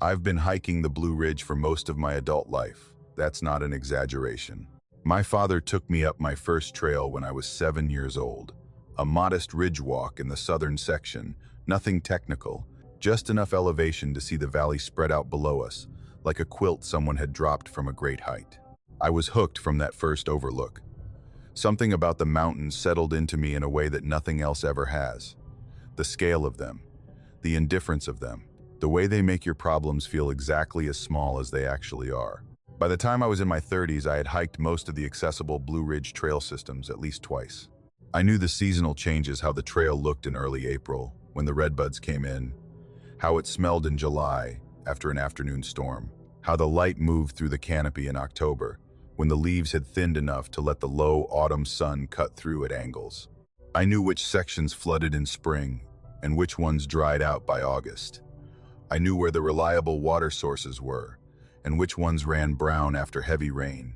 I've been hiking the Blue Ridge for most of my adult life. That's not an exaggeration. My father took me up my first trail when I was 7 years old. A modest ridge walk in the southern section, nothing technical, just enough elevation to see the valley spread out below us, like a quilt someone had dropped from a great height. I was hooked from that first overlook. Something about the mountains settled into me in a way that nothing else ever has. The scale of them, the indifference of them, the way they make your problems feel exactly as small as they actually are. By the time I was in my 30s, I had hiked most of the accessible Blue Ridge trail systems at least twice. I knew the seasonal changes, how the trail looked in early April, when the redbuds came in, how it smelled in July after an afternoon storm, how the light moved through the canopy in October, when the leaves had thinned enough to let the low autumn sun cut through at angles. I knew which sections flooded in spring and which ones dried out by August. I knew where the reliable water sources were and which ones ran brown after heavy rain.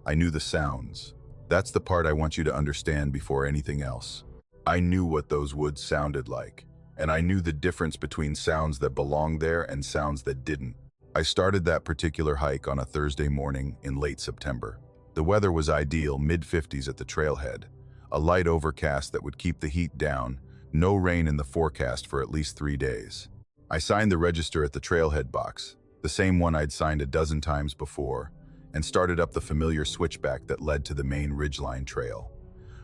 I knew the sounds. That's the part I want you to understand before anything else. I knew what those woods sounded like, and I knew the difference between sounds that belonged there and sounds that didn't. I started that particular hike on a Thursday morning in late September. The weather was ideal, mid-50s at the trailhead, a light overcast that would keep the heat down, no rain in the forecast for at least 3 days. I signed the register at the trailhead box, the same one I'd signed a dozen times before, and started up the familiar switchback that led to the main ridgeline trail.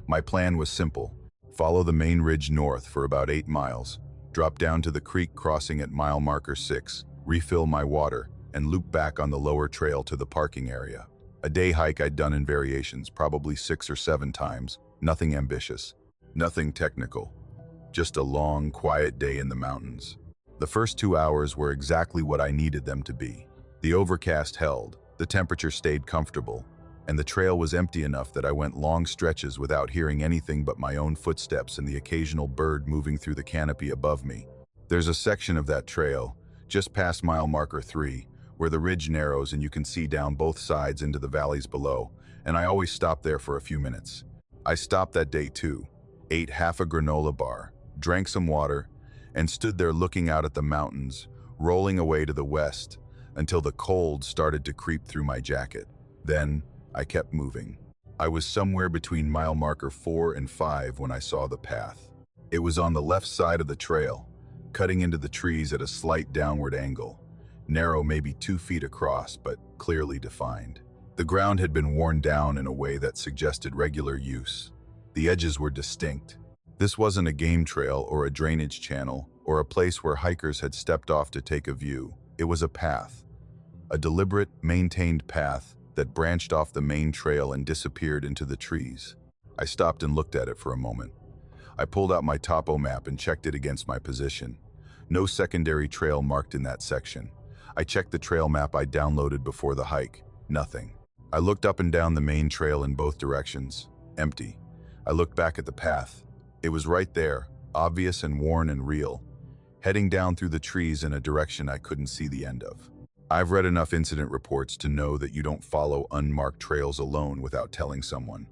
My plan was simple: follow the main ridge north for about 8 miles, drop down to the creek crossing at mile marker 6, refill my water, and loop back on the lower trail to the parking area. A day hike I'd done in variations, probably 6 or 7 times, nothing ambitious, nothing technical, just a long, quiet day in the mountains. The first 2 hours were exactly what I needed them to be. The overcast held, the temperature stayed comfortable, and the trail was empty enough that I went long stretches without hearing anything but my own footsteps and the occasional bird moving through the canopy above me. There's a section of that trail, just past mile marker 3, where the ridge narrows and you can see down both sides into the valleys below, and I always stop there for a few minutes. I stopped that day too, ate half a granola bar, drank some water, and stood there looking out at the mountains, rolling away to the west, until the cold started to creep through my jacket. Then, I kept moving. I was somewhere between mile marker 4 and 5 when I saw the path. It was on the left side of the trail, cutting into the trees at a slight downward angle, narrow maybe 2 feet across, but clearly defined. The ground had been worn down in a way that suggested regular use. The edges were distinct. This wasn't a game trail or a drainage channel or a place where hikers had stepped off to take a view. It was a path, a deliberate, maintained path that branched off the main trail and disappeared into the trees. I stopped and looked at it for a moment. I pulled out my topo map and checked it against my position. No secondary trail marked in that section. I checked the trail map I downloaded before the hike. Nothing. I looked up and down the main trail in both directions. Empty. I looked back at the path. It was right there, obvious and worn and real, heading down through the trees in a direction I couldn't see the end of. I've read enough incident reports to know that you don't follow unmarked trails alone without telling someone.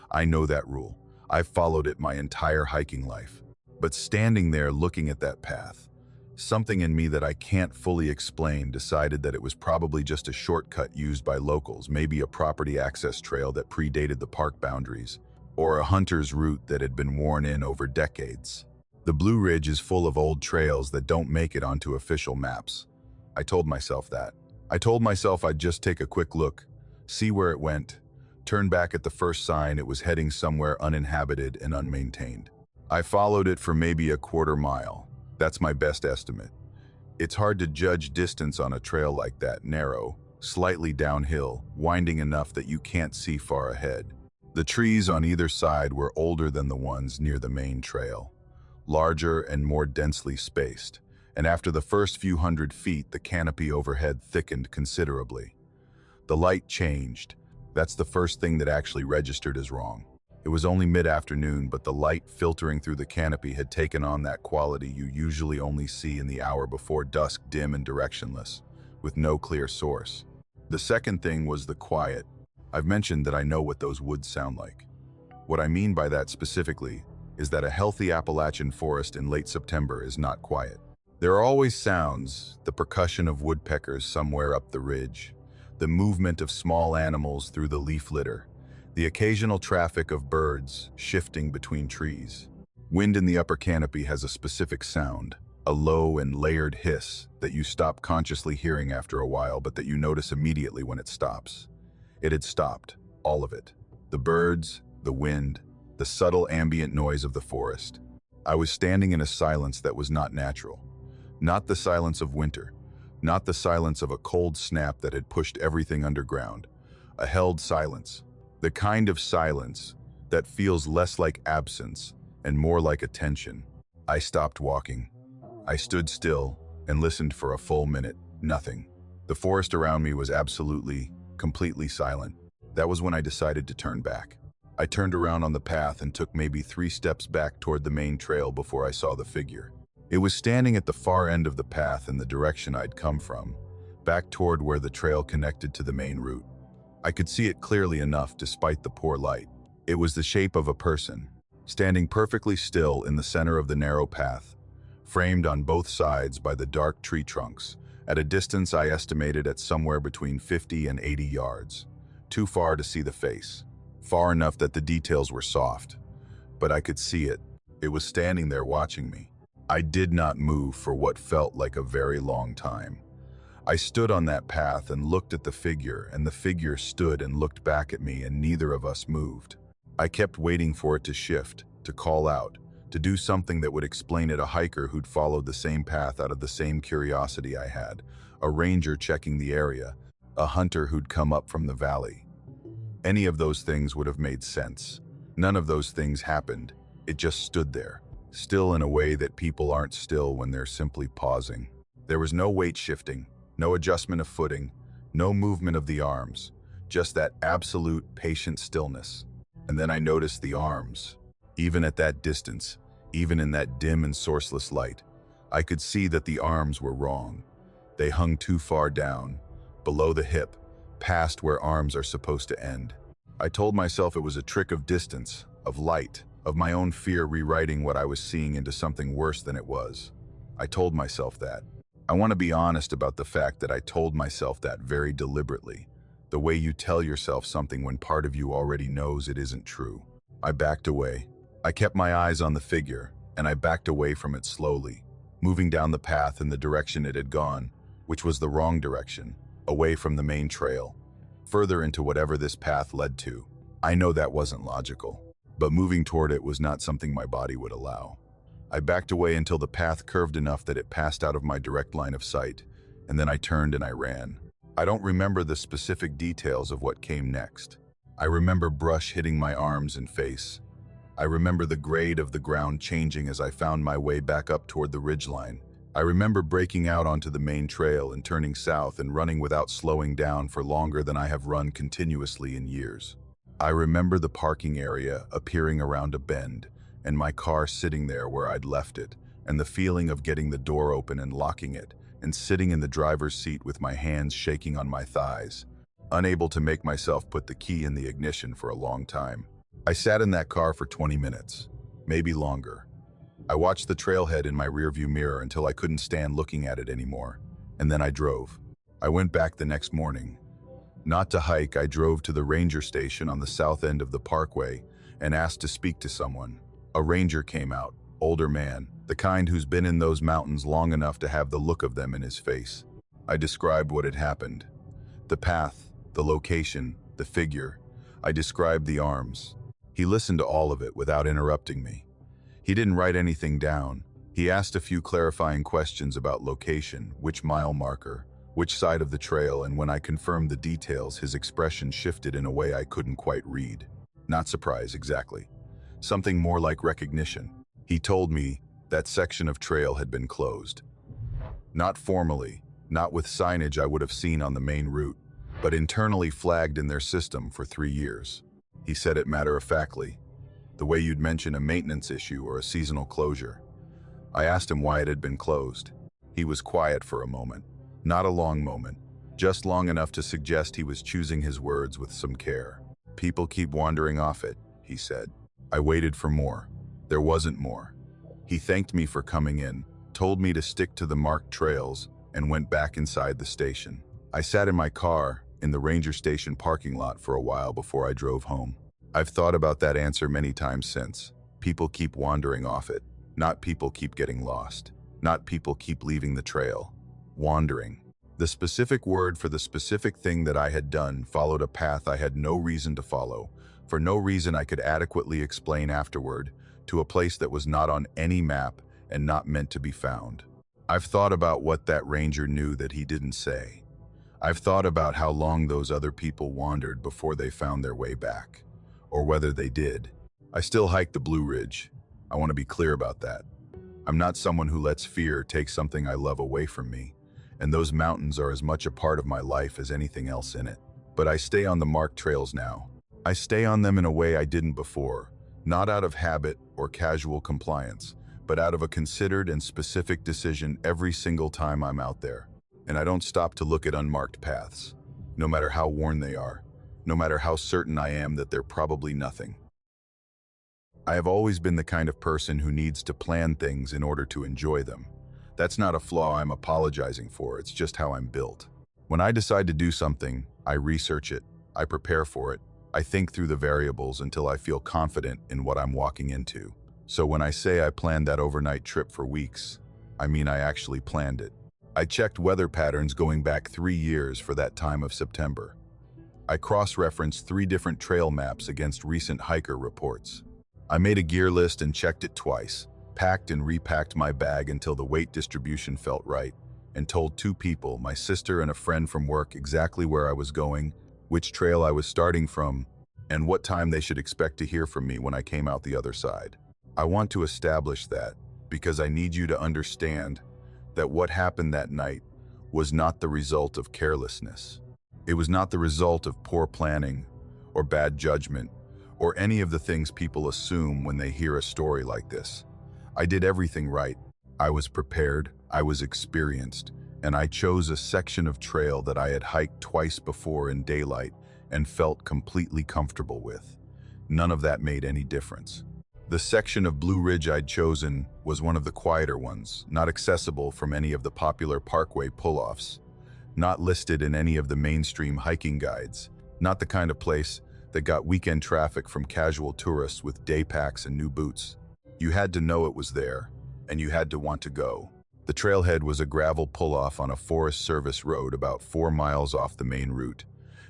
I know that rule. I've followed it my entire hiking life. But standing there looking at that path, something in me that I can't fully explain decided that it was probably just a shortcut used by locals, maybe a property access trail that predated the park boundaries, or a hunter's route that had been worn in over decades. The Blue Ridge is full of old trails that don't make it onto official maps. I told myself that. I told myself I'd just take a quick look, see where it went, turn back at the first sign it was heading somewhere uninhabited and unmaintained. I followed it for maybe a quarter mile. That's my best estimate. It's hard to judge distance on a trail like that, narrow, slightly downhill, winding enough that you can't see far ahead. The trees on either side were older than the ones near the main trail, larger and more densely spaced, and after the first few hundred feet, the canopy overhead thickened considerably. The light changed. That's the first thing that actually registered as wrong. It was only mid-afternoon, but the light filtering through the canopy had taken on that quality you usually only see in the hour before dusk, dim and directionless, with no clear source. The second thing was the quiet. I've mentioned that I know what those woods sound like. What I mean by that specifically is that a healthy Appalachian forest in late September is not quiet. There are always sounds, the percussion of woodpeckers somewhere up the ridge, the movement of small animals through the leaf litter, the occasional traffic of birds shifting between trees. Wind in the upper canopy has a specific sound, a low and layered hiss that you stop consciously hearing after a while, but that you notice immediately when it stops. It had stopped, all of it. The birds, the wind, the subtle ambient noise of the forest. I was standing in a silence that was not natural. Not the silence of winter, not the silence of a cold snap that had pushed everything underground. A held silence, the kind of silence that feels less like absence and more like attention. I stopped walking. I stood still and listened for a full minute. Nothing. The forest around me was absolutely, completely silent. That was when I decided to turn back. I turned around on the path and took maybe 3 steps back toward the main trail before I saw the figure. It was standing at the far end of the path in the direction I'd come from, back toward where the trail connected to the main route. I could see it clearly enough despite the poor light. It was the shape of a person, standing perfectly still in the center of the narrow path, framed on both sides by the dark tree trunks, at a distance I estimated at somewhere between 50 and 80 yards. Too far to see the face. Far enough that the details were soft. But I could see it. It was standing there watching me. I did not move for what felt like a very long time. I stood on that path and looked at the figure, and the figure stood and looked back at me, and neither of us moved. I kept waiting for it to shift, to call out, to do something that would explain it. A hiker who'd followed the same path out of the same curiosity I had, a ranger checking the area, a hunter who'd come up from the valley. Any of those things would have made sense. None of those things happened. It just stood there, still in a way that people aren't still when they're simply pausing. There was no weight shifting, no adjustment of footing, no movement of the arms, just that absolute patient stillness. And then I noticed the arms. Even at that distance, even in that dim and sourceless light, I could see that the arms were wrong. They hung too far down, below the hip, past where arms are supposed to end. I told myself it was a trick of distance, of light, of my own fear rewriting what I was seeing into something worse than it was. I told myself that. I want to be honest about the fact that I told myself that very deliberately, the way you tell yourself something when part of you already knows it isn't true. I backed away. I kept my eyes on the figure, and I backed away from it slowly, moving down the path in the direction it had gone, which was the wrong direction, away from the main trail, further into whatever this path led to. I know that wasn't logical, but moving toward it was not something my body would allow. I backed away until the path curved enough that it passed out of my direct line of sight, and then I turned and I ran. I don't remember the specific details of what came next. I remember brush hitting my arms and face. I remember the grade of the ground changing as I found my way back up toward the ridgeline. I remember breaking out onto the main trail and turning south and running without slowing down for longer than I have run continuously in years. I remember the parking area appearing around a bend, and my car sitting there where I'd left it, and the feeling of getting the door open and locking it, and sitting in the driver's seat with my hands shaking on my thighs, unable to make myself put the key in the ignition for a long time. I sat in that car for 20 minutes, maybe longer. I watched the trailhead in my rearview mirror until I couldn't stand looking at it anymore, and then I drove. I went back the next morning. Not to hike, I drove to the ranger station on the south end of the parkway and asked to speak to someone. A ranger came out, older man, the kind who's been in those mountains long enough to have the look of them in his face. I described what had happened. The path, the location, the figure. I described the arms. He listened to all of it without interrupting me. He didn't write anything down. He asked a few clarifying questions about location, which mile marker, which side of the trail, and when I confirmed the details, his expression shifted in a way I couldn't quite read. Not surprise, exactly. Something more like recognition. He told me that section of trail had been closed. Not formally, not with signage I would have seen on the main route, but internally flagged in their system for 3 years. He said it matter-of-factly, the way you'd mention a maintenance issue or a seasonal closure. I asked him why it had been closed. He was quiet for a moment. Not a long moment, just long enough to suggest he was choosing his words with some care. People keep wandering off it, he said. I waited for more. There wasn't more. He thanked me for coming in, told me to stick to the marked trails, and went back inside the station. I sat in my car in the ranger station parking lot for a while before I drove home. I've thought about that answer many times since. People keep wandering off it. Not people keep getting lost. Not people keep leaving the trail. Wandering. The specific word for the specific thing that I had done followed a path I had no reason to follow, for no reason I could adequately explain afterward, to a place that was not on any map and not meant to be found. I've thought about what that ranger knew that he didn't say. I've thought about how long those other people wandered before they found their way back, or whether they did. I still hike the Blue Ridge. I want to be clear about that. I'm not someone who lets fear take something I love away from me, and those mountains are as much a part of my life as anything else in it. But I stay on the marked trails now. I stay on them in a way I didn't before, not out of habit or casual compliance, but out of a considered and specific decision every single time I'm out there. And I don't stop to look at unmarked paths, no matter how worn they are, no matter how certain I am that they're probably nothing. I have always been the kind of person who needs to plan things in order to enjoy them. That's not a flaw I'm apologizing for, it's just how I'm built. When I decide to do something, I research it, I prepare for it, I think through the variables until I feel confident in what I'm walking into. So when I say I planned that overnight trip for weeks, I mean I actually planned it. I checked weather patterns going back 3 years for that time of September. I cross-referenced 3 different trail maps against recent hiker reports. I made a gear list and checked it twice, packed and repacked my bag until the weight distribution felt right, and told 2 people, my sister and a friend from work, exactly where I was going, which trail I was starting from, and what time they should expect to hear from me when I came out the other side. I want to establish that because I need you to understand that what happened that night was not the result of carelessness. It was not the result of poor planning or bad judgment or any of the things people assume when they hear a story like this. I did everything right. I was prepared, I was experienced, and I chose a section of trail that I had hiked twice before in daylight and felt completely comfortable with. None of that made any difference. The section of Blue Ridge I'd chosen was one of the quieter ones, not accessible from any of the popular parkway pull-offs, not listed in any of the mainstream hiking guides, not the kind of place that got weekend traffic from casual tourists with day packs and new boots. You had to know it was there, and you had to want to go. The trailhead was a gravel pull-off on a Forest Service road about 4 miles off the main route,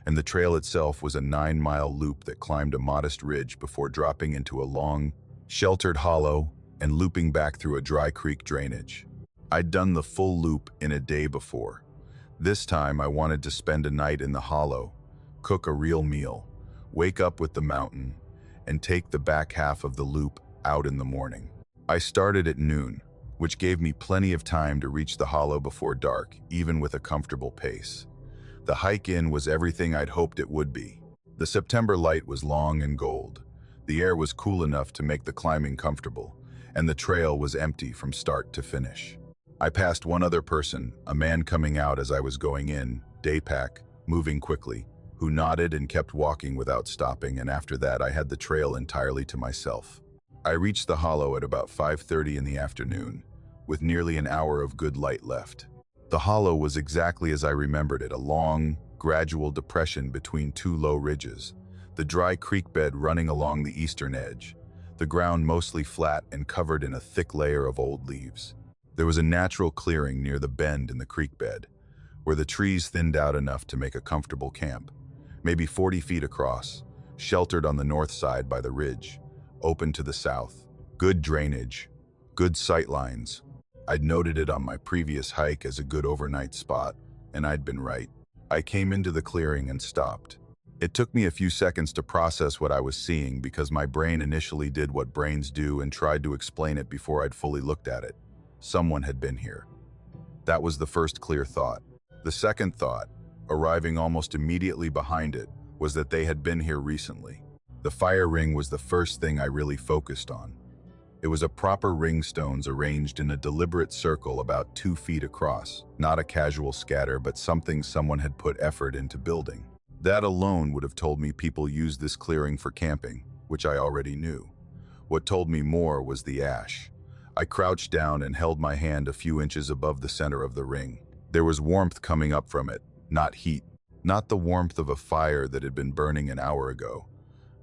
and the trail itself was a 9-mile loop that climbed a modest ridge before dropping into a long, sheltered hollow and looping back through a dry creek drainage. I'd done the full loop in a day before. This time I wanted to spend a night in the hollow, cook a real meal, wake up with the mountain, and take the back half of the loop out in the morning. I started at noon, which gave me plenty of time to reach the hollow before dark, even with a comfortable pace. The hike in was everything I'd hoped it would be. The September light was long and gold. The air was cool enough to make the climbing comfortable, and the trail was empty from start to finish. I passed one other person, a man coming out as I was going in, day pack, moving quickly, who nodded and kept walking without stopping, and after that I had the trail entirely to myself. I reached the hollow at about 5:30 in the afternoon, with nearly an hour of good light left. The hollow was exactly as I remembered it, a long, gradual depression between 2 low ridges, the dry creek bed running along the eastern edge, the ground mostly flat and covered in a thick layer of old leaves. There was a natural clearing near the bend in the creek bed, where the trees thinned out enough to make a comfortable camp, maybe 40 feet across, sheltered on the north side by the ridge, open to the south. Good drainage, good sight lines. I'd noted it on my previous hike as a good overnight spot, and I'd been right. I came into the clearing and stopped. It took me a few seconds to process what I was seeing because my brain initially did what brains do and tried to explain it before I'd fully looked at it. Someone had been here. That was the first clear thought. The second thought, arriving almost immediately behind it, was that they had been here recently. The fire ring was the first thing I really focused on. It was a proper ring, stones arranged in a deliberate circle about 2 feet across, not a casual scatter, but something someone had put effort into building. That alone would have told me people used this clearing for camping, which I already knew. What told me more was the ash, I crouched down and held my hand a few inches above the center of the ring. There was warmth coming up from it, not heat. Not the warmth of a fire that had been burning an hour ago,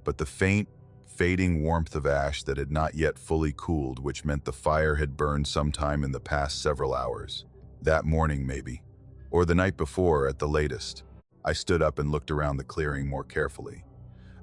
but the faint, fading warmth of ash that had not yet fully cooled, which meant the fire had burned sometime in the past several hours. That morning, maybe. Or the night before, at the latest. I stood up and looked around the clearing more carefully.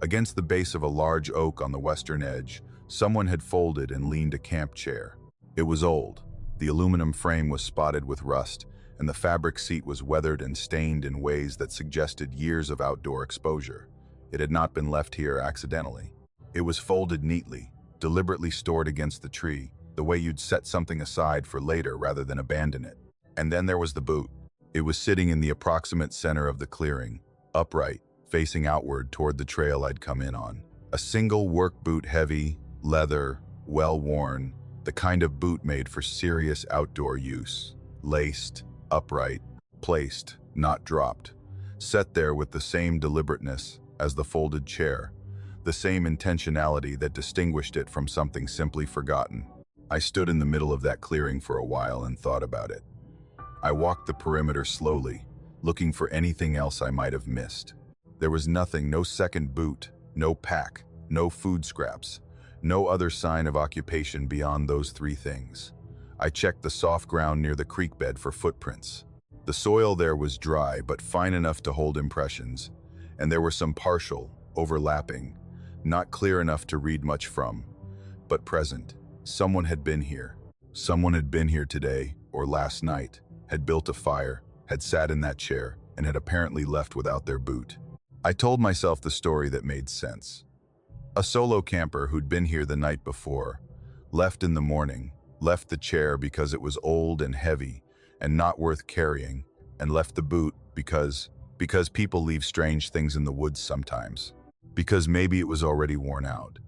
Against the base of a large oak on the western edge, someone had folded and leaned a camp chair. It was old. The aluminum frame was spotted with rust, and the fabric seat was weathered and stained in ways that suggested years of outdoor exposure. It had not been left here accidentally. It was folded neatly, deliberately stored against the tree, the way you'd set something aside for later rather than abandon it. And then there was the boot. It was sitting in the approximate center of the clearing, upright, facing outward toward the trail I'd come in on. A single work boot, heavy, leather, well-worn, the kind of boot made for serious outdoor use. Laced, upright, placed, not dropped. Set there with the same deliberateness as the folded chair, the same intentionality that distinguished it from something simply forgotten. I stood in the middle of that clearing for a while and thought about it. I walked the perimeter slowly, looking for anything else I might have missed. There was nothing, no second boot, no pack, no food scraps, no other sign of occupation beyond those three things. I checked the soft ground near the creek bed for footprints. The soil there was dry but fine enough to hold impressions, and there were some partial, overlapping, not clear enough to read much from, but present. Someone had been here. Someone had been here today, or last night, had built a fire, had sat in that chair, and had apparently left without their boot. I told myself the story that made sense. A solo camper who'd been here the night before, left in the morning, left the chair because it was old and heavy and not worth carrying, and left the boot because people leave strange things in the woods sometimes. Because maybe it was already worn out.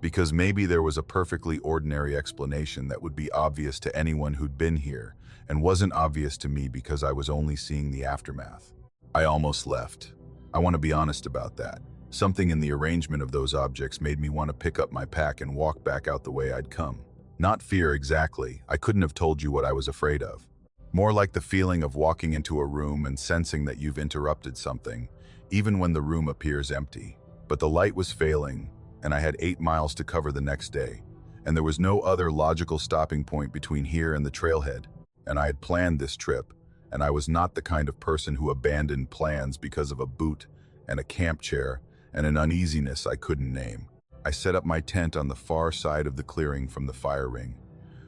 Because maybe there was a perfectly ordinary explanation that would be obvious to anyone who'd been here and wasn't obvious to me because I was only seeing the aftermath. I almost left. I want to be honest about that. Something in the arrangement of those objects made me want to pick up my pack and walk back out the way I'd come. Not fear exactly. I couldn't have told you what I was afraid of. More like the feeling of walking into a room and sensing that you've interrupted something, even when the room appears empty. But the light was failing, and I had 8 miles to cover the next day, and there was no other logical stopping point between here and the trailhead. And I had planned this trip, and I was not the kind of person who abandoned plans because of a boot and a camp chair and an uneasiness I couldn't name. I set up my tent on the far side of the clearing from the fire ring,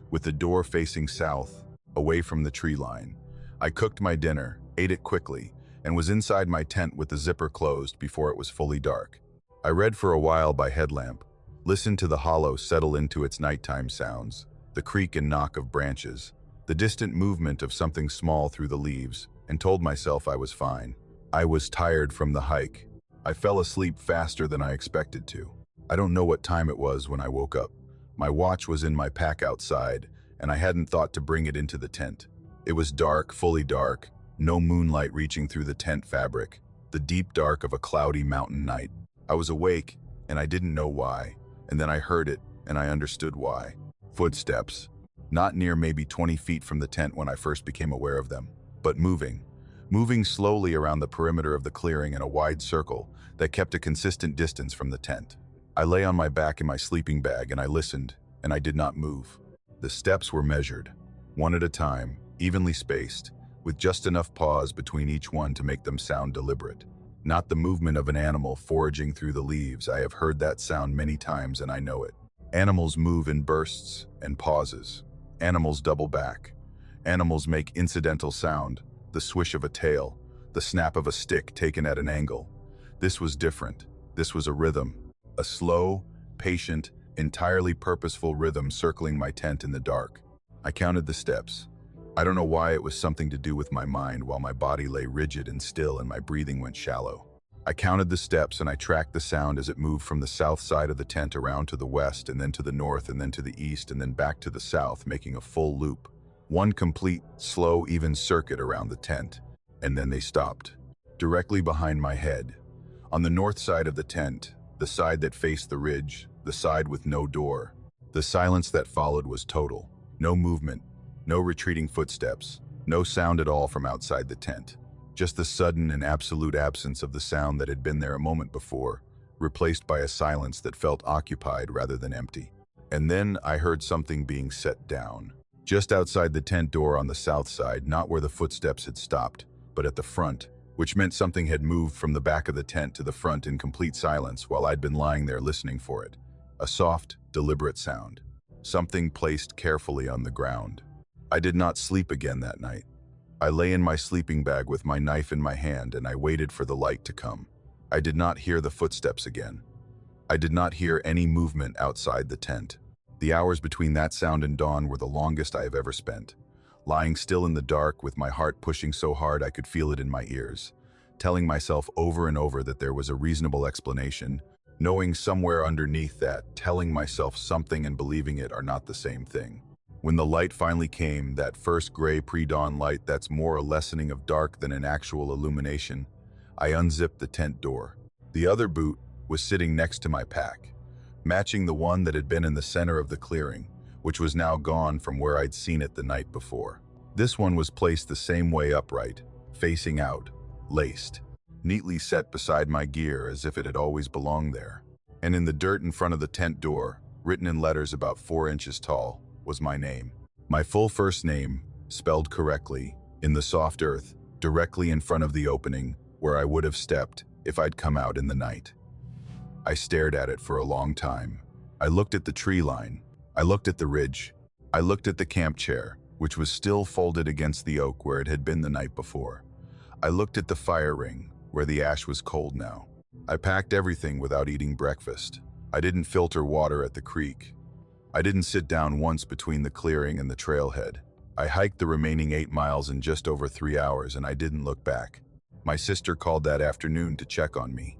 with the door facing south, away from the tree line. I cooked my dinner, ate it quickly, and was inside my tent with the zipper closed before it was fully dark. I read for a while by headlamp, listened to the hollow settle into its nighttime sounds, the creak and knock of branches, the distant movement of something small through the leaves, and told myself I was fine. I was tired from the hike. I fell asleep faster than I expected to. I don't know what time it was when I woke up. My watch was in my pack outside, and I hadn't thought to bring it into the tent. It was dark, fully dark, no moonlight reaching through the tent fabric, the deep dark of a cloudy mountain night. I was awake, and I didn't know why, and then I heard it, and I understood why. Footsteps. Not near, maybe 20 feet from the tent when I first became aware of them, but moving slowly around the perimeter of the clearing in a wide circle that kept a consistent distance from the tent. I lay on my back in my sleeping bag and I listened, and I did not move. The steps were measured, one at a time, evenly spaced, with just enough pause between each one to make them sound deliberate. Not the movement of an animal foraging through the leaves. I have heard that sound many times and I know it. Animals move in bursts and pauses. Animals double back. Animals make incidental sound, the swish of a tail, the snap of a stick taken at an angle. This was different. This was a rhythm, a slow, patient, entirely purposeful rhythm circling my tent in the dark. I counted the steps. I don't know why, it was something to do with my mind while my body lay rigid and still and my breathing went shallow. I counted the steps and I tracked the sound as it moved from the south side of the tent around to the west and then to the north and then to the east and then back to the south, making a full loop. One complete, slow, even circuit around the tent. And then they stopped. Directly behind my head. On the north side of the tent, the side that faced the ridge, the side with no door. The silence that followed was total. No movement, no retreating footsteps, no sound at all from outside the tent. Just the sudden and absolute absence of the sound that had been there a moment before, replaced by a silence that felt occupied rather than empty. And then I heard something being set down. Just outside the tent door on the south side, not where the footsteps had stopped, but at the front, which meant something had moved from the back of the tent to the front in complete silence while I'd been lying there listening for it. A soft, deliberate sound. Something placed carefully on the ground. I did not sleep again that night. I lay in my sleeping bag with my knife in my hand and I waited for the light to come. I did not hear the footsteps again. I did not hear any movement outside the tent. The hours between that sound and dawn were the longest I have ever spent. Lying still in the dark with my heart pushing so hard I could feel it in my ears, telling myself over and over that there was a reasonable explanation, knowing somewhere underneath that telling myself something and believing it are not the same thing. When the light finally came, that first gray pre-dawn light that's more a lessening of dark than an actual illumination, I unzipped the tent door. The other boot was sitting next to my pack, matching the one that had been in the center of the clearing, which was now gone from where I'd seen it the night before. This one was placed the same way upright, facing out, laced, neatly set beside my gear as if it had always belonged there. And in the dirt in front of the tent door, written in letters about 4 inches tall, was my name. My full first name, spelled correctly, in the soft earth, directly in front of the opening where I would have stepped if I'd come out in the night. I stared at it for a long time. I looked at the tree line. I looked at the ridge. I looked at the camp chair, which was still folded against the oak where it had been the night before. I looked at the fire ring, where the ash was cold now. I packed everything without eating breakfast. I didn't filter water at the creek. I didn't sit down once between the clearing and the trailhead. I hiked the remaining 8 miles in just over 3 hours and I didn't look back. My sister called that afternoon to check on me.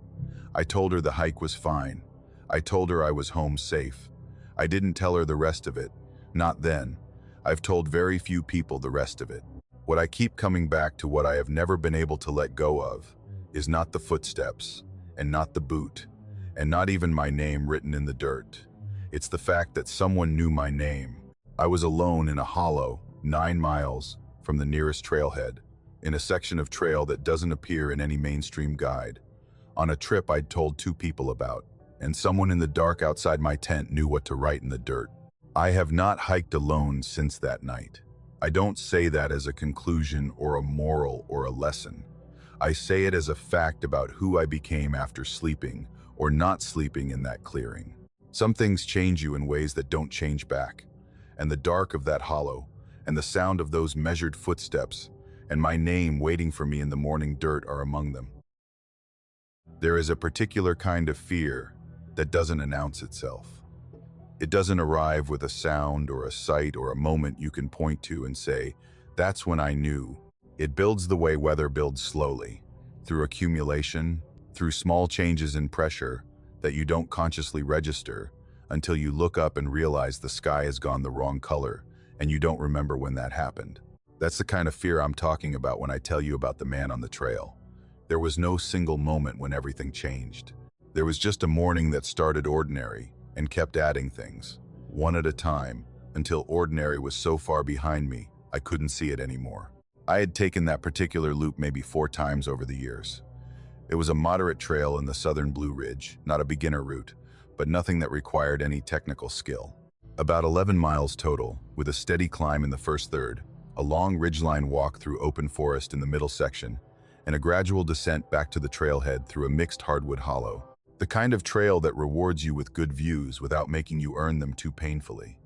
I told her the hike was fine. I told her I was home safe. I didn't tell her the rest of it. Not then. I've told very few people the rest of it. What I keep coming back to, what I have never been able to let go of, is not the footsteps, and not the boot, and not even my name written in the dirt. It's the fact that someone knew my name. I was alone in a hollow, 9 miles from the nearest trailhead, in a section of trail that doesn't appear in any mainstream guide, on a trip I'd told 2 people about, and someone in the dark outside my tent knew what to write in the dirt. I have not hiked alone since that night. I don't say that as a conclusion or a moral or a lesson. I say it as a fact about who I became after sleeping or not sleeping in that clearing. Some things change you in ways that don't change back, and the dark of that hollow, and the sound of those measured footsteps, and my name waiting for me in the morning dirt are among them. There is a particular kind of fear that doesn't announce itself. It doesn't arrive with a sound or a sight or a moment you can point to and say, "That's when I knew." It builds the way weather builds slowly, through accumulation, through small changes in pressure that you don't consciously register until you look up and realize the sky has gone the wrong color and you don't remember when that happened. That's the kind of fear I'm talking about when I tell you about the man on the trail. There was no single moment when everything changed. There was just a morning that started ordinary and kept adding things, one at a time, until ordinary was so far behind me, I couldn't see it anymore. I had taken that particular loop maybe 4 times over the years. It was a moderate trail in the southern Blue Ridge, not a beginner route, but nothing that required any technical skill. About 11 miles total, with a steady climb in the first third, a long ridgeline walk through open forest in the middle section, and a gradual descent back to the trailhead through a mixed hardwood hollow. The kind of trail that rewards you with good views without making you earn them too painfully.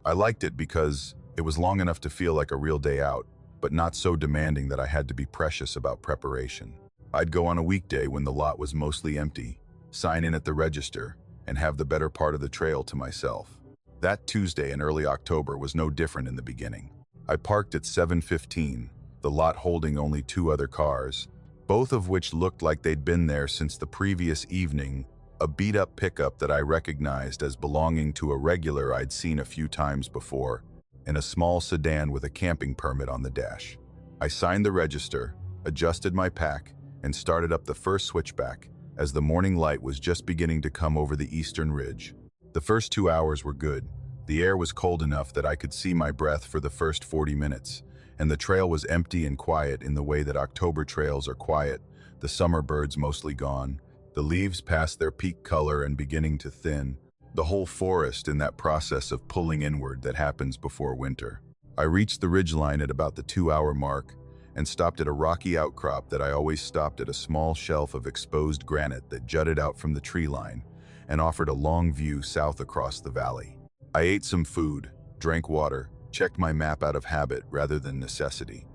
I liked it because it was long enough to feel like a real day out, but not so demanding that I had to be precious about preparation. I'd go on a weekday when the lot was mostly empty, sign in at the register, and have the better part of the trail to myself. That Tuesday in early October was no different in the beginning. I parked at 7:15, the lot holding only 2 other cars, both of which looked like they'd been there since the previous evening, a beat-up pickup that I recognized as belonging to a regular I'd seen a few times before, and a small sedan with a camping permit on the dash. I signed the register, adjusted my pack, and started up the first switchback as the morning light was just beginning to come over the eastern ridge. The first 2 hours were good, The air was cold enough that I could see my breath for the first 40 minutes, and the trail was empty and quiet in the way that October trails are quiet, the summer birds mostly gone, the leaves past their peak color and beginning to thin, the whole forest in that process of pulling inward that happens before winter. I reached the ridgeline at about the 2-hour mark and stopped at a rocky outcrop that I always stopped at, a small shelf of exposed granite that jutted out from the tree line and offered a long view south across the valley. I ate some food, drank water, checked my map out of habit rather than necessity.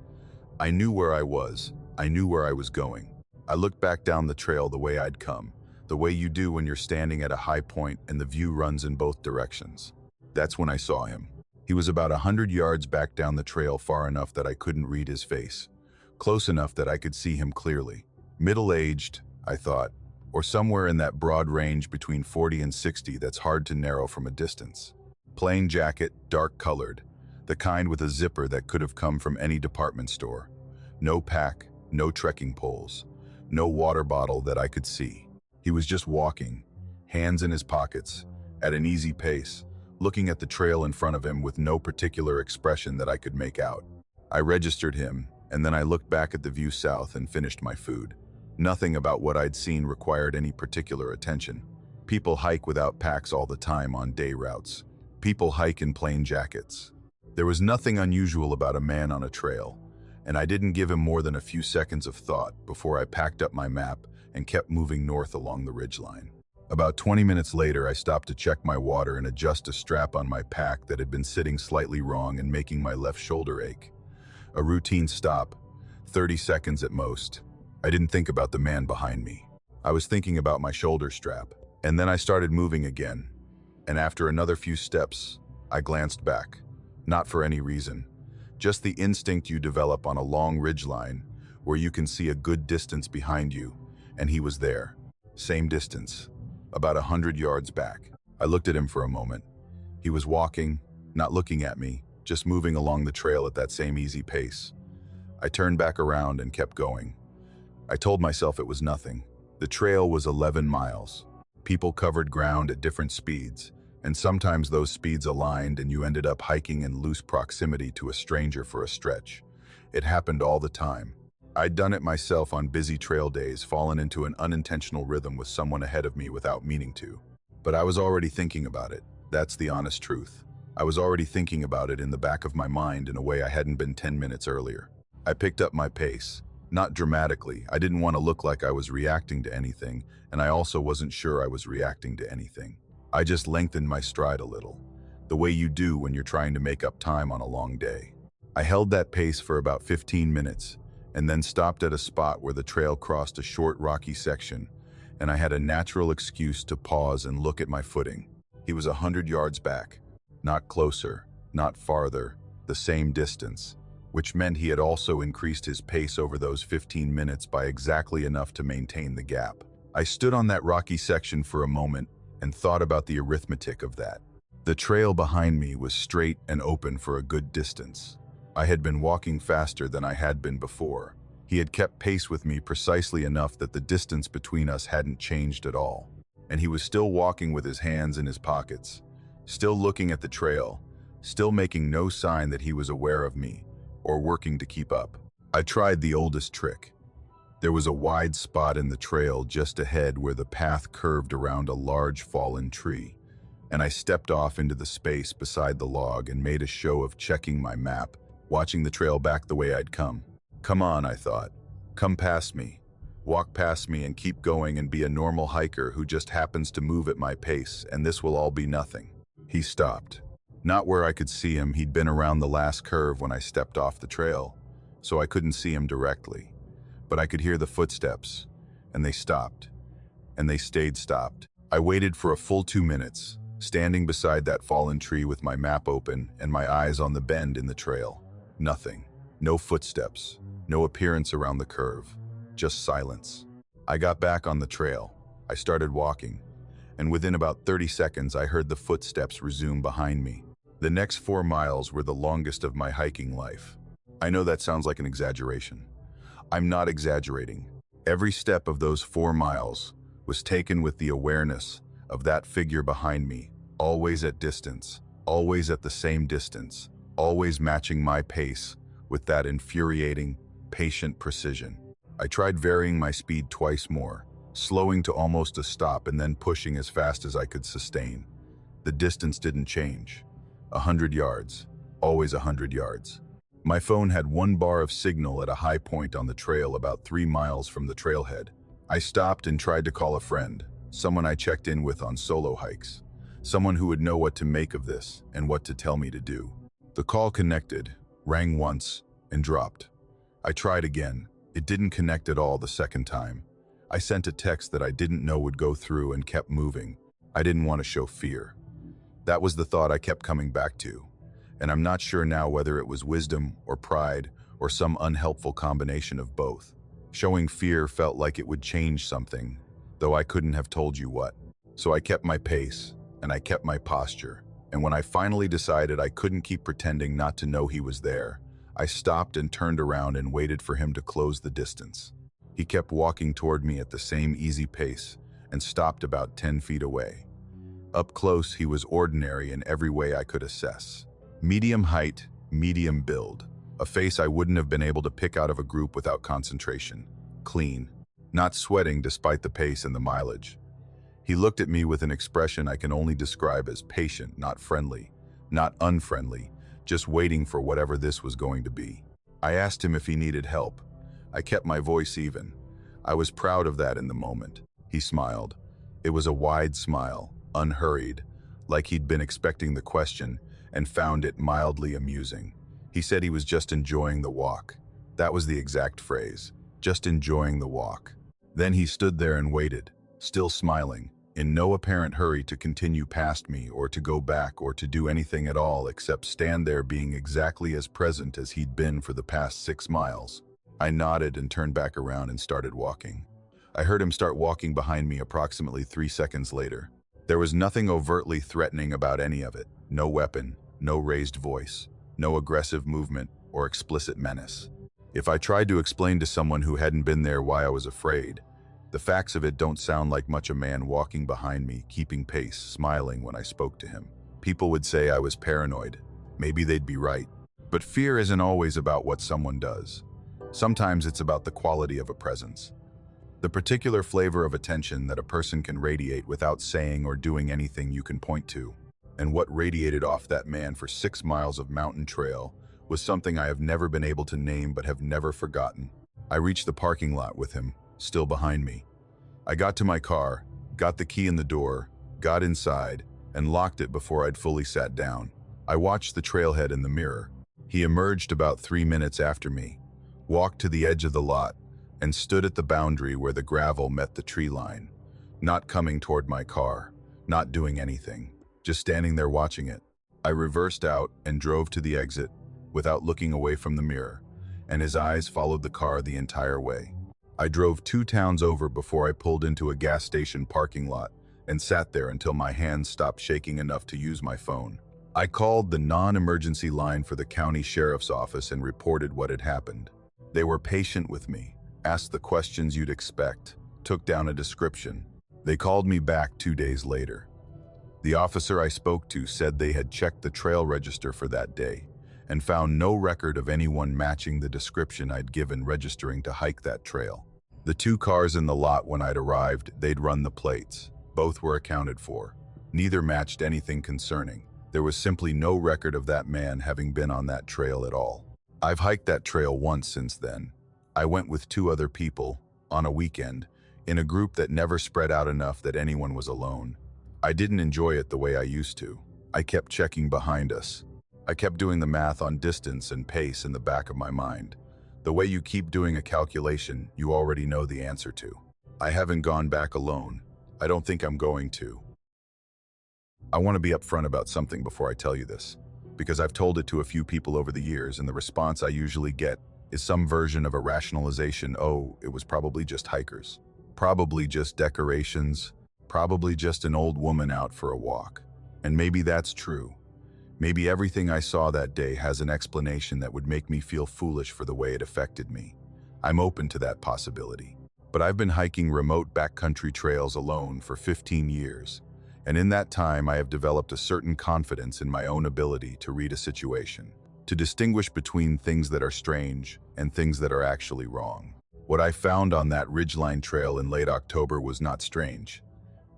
I knew where I was. I knew where I was going. I looked back down the trail the way I'd come, the way you do when you're standing at a high point and the view runs in both directions. That's when I saw him. He was about 100 yards back down the trail, far enough that I couldn't read his face, close enough that I could see him clearly. Middle-aged, I thought, or somewhere in that broad range between 40 and 60 that's hard to narrow from a distance. Plain jacket, dark-colored, the kind with a zipper that could have come from any department store. No pack, no trekking poles, no water bottle that I could see. He was just walking, hands in his pockets, at an easy pace, looking at the trail in front of him with no particular expression that I could make out. I registered him, and then I looked back at the view south and finished my food. Nothing about what I'd seen required any particular attention. People hike without packs all the time on day routes. People hike in plain jackets. There was nothing unusual about a man on a trail, and I didn't give him more than a few seconds of thought before I packed up my map and kept moving north along the ridgeline. About 20 minutes later, I stopped to check my water and adjust a strap on my pack that had been sitting slightly wrong and making my left shoulder ache. A routine stop, 30 seconds at most. I didn't think about the man behind me. I was thinking about my shoulder strap. And then I started moving again. And after another few steps, I glanced back. Not for any reason. Just the instinct you develop on a long ridgeline where you can see a good distance behind you, and he was there. Same distance, about 100 yards back. I looked at him for a moment. He was walking, not looking at me, just moving along the trail at that same easy pace. I turned back around and kept going. I told myself it was nothing. The trail was 11 miles. People covered ground at different speeds, and sometimes those speeds aligned and you ended up hiking in loose proximity to a stranger for a stretch. It happened all the time. I'd done it myself on busy trail days, fallen into an unintentional rhythm with someone ahead of me without meaning to. But I was already thinking about it. That's the honest truth. I was already thinking about it in the back of my mind in a way I hadn't been 10 minutes earlier. I picked up my pace. Not dramatically. I didn't want to look like I was reacting to anything, and I also wasn't sure I was reacting to anything. I just lengthened my stride a little, the way you do when you're trying to make up time on a long day. I held that pace for about 15 minutes, and then stopped at a spot where the trail crossed a short rocky section, and I had a natural excuse to pause and look at my footing. He was 100 yards back, not closer, not farther, the same distance, which meant he had also increased his pace over those 15 minutes by exactly enough to maintain the gap. I stood on that rocky section for a moment and thought about the arithmetic of that. The trail behind me was straight and open for a good distance. I had been walking faster than I had been before. He had kept pace with me precisely enough that the distance between us hadn't changed at all. And he was still walking with his hands in his pockets, still looking at the trail, still making no sign that he was aware of me or working to keep up. I tried the oldest trick. There was a wide spot in the trail just ahead where the path curved around a large fallen tree, and I stepped off into the space beside the log and made a show of checking my map, watching the trail back the way I'd come. Come on, I thought. Come past me. Walk past me and keep going and be a normal hiker who just happens to move at my pace, and this will all be nothing. He stopped. Not where I could see him. He'd been around the last curve when I stepped off the trail, so I couldn't see him directly. But I could hear the footsteps, and they stopped, and they stayed stopped. I waited for a full 2 minutes, standing beside that fallen tree with my map open and my eyes on the bend in the trail. Nothing. No footsteps. No appearance around the curve. Just silence. I got back on the trail. I started walking, and within about 30 seconds I heard the footsteps resume behind me. The next 4 miles were the longest of my hiking life. I know that sounds like an exaggeration. I'm not exaggerating. Every step of those 4 miles was taken with the awareness of that figure behind me, always at distance, always at the same distance, always matching my pace with that infuriating, patient precision. I tried varying my speed twice more, slowing to almost a stop and then pushing as fast as I could sustain. The distance didn't change. 100 yards, always 100 yards. My phone had 1 bar of signal at a high point on the trail about 3 miles from the trailhead. I stopped and tried to call a friend, someone I checked in with on solo hikes, someone who would know what to make of this and what to tell me to do. The call connected, rang once, and dropped. I tried again. It didn't connect at all the second time. I sent a text that I didn't know would go through and kept moving. I didn't want to show fear. That was the thought I kept coming back to, and I'm not sure now whether it was wisdom or pride or some unhelpful combination of both. Showing fear felt like it would change something, though I couldn't have told you what. So I kept my pace, and I kept my posture, and when I finally decided I couldn't keep pretending not to know he was there, I stopped and turned around and waited for him to close the distance. He kept walking toward me at the same easy pace and stopped about 10 feet away. Up close, he was ordinary in every way I could assess. Medium height, medium build. A face I wouldn't have been able to pick out of a group without concentration. Clean. Not sweating despite the pace and the mileage. He looked at me with an expression I can only describe as patient, not friendly, not unfriendly, just waiting for whatever this was going to be. I asked him if he needed help. I kept my voice even. I was proud of that in the moment. He smiled. It was a wide smile, unhurried, like he'd been expecting the question and found it mildly amusing. He said he was just enjoying the walk. That was the exact phrase, just enjoying the walk. Then he stood there and waited, still smiling, in no apparent hurry to continue past me or to go back or to do anything at all except stand there being exactly as present as he'd been for the past 6 miles. I nodded and turned back around and started walking. I heard him start walking behind me approximately 3 seconds later. There was nothing overtly threatening about any of it. No weapon, no raised voice, no aggressive movement or explicit menace. If I tried to explain to someone who hadn't been there why I was afraid, the facts of it don't sound like much a man walking behind me, keeping pace, smiling when I spoke to him. People would say I was paranoid. Maybe they'd be right. But fear isn't always about what someone does. Sometimes it's about the quality of a presence. The particular flavor of attention that a person can radiate without saying or doing anything you can point to. And what radiated off that man for 6 miles of mountain trail was something I have never been able to name but have never forgotten. I reached the parking lot with him, still behind me. I got to my car, got the key in the door, got inside, and locked it before I'd fully sat down. I watched the trailhead in the mirror. He emerged about 3 minutes after me, walked to the edge of the lot, and stood at the boundary where the gravel met the tree line, not coming toward my car, not doing anything, just standing there watching it. I reversed out and drove to the exit without looking away from the mirror, and his eyes followed the car the entire way. I drove 2 towns over before I pulled into a gas station parking lot and sat there until my hands stopped shaking enough to use my phone. I called the non-emergency line for the county sheriff's office and reported what had happened. They were patient with me, asked the questions you'd expect, took down a description. They called me back 2 days later. The officer I spoke to said they had checked the trail register for that day and found no record of anyone matching the description I'd given registering to hike that trail. The 2 cars in the lot when I'd arrived, they'd run the plates. Both were accounted for. Neither matched anything concerning. There was simply no record of that man having been on that trail at all. I've hiked that trail once since then. I went with 2 other people, on a weekend, in a group that never spread out enough that anyone was alone. I didn't enjoy it the way I used to. I kept checking behind us. I kept doing the math on distance and pace in the back of my mind. The way you keep doing a calculation you already know the answer to. I haven't gone back alone. I don't think I'm going to. I want to be upfront about something before I tell you this, because I've told it to a few people over the years, and the response I usually get is some version of a rationalization. Oh, it was probably just hikers. Probably just decorations. Probably just an old woman out for a walk. And maybe that's true. Maybe everything I saw that day has an explanation that would make me feel foolish for the way it affected me. I'm open to that possibility. But I've been hiking remote backcountry trails alone for 15 years, And in that time, I have developed a certain confidence in my own ability to read a situation, to distinguish between things that are strange and things that are actually wrong. What I found on that ridgeline trail in late October was not strange.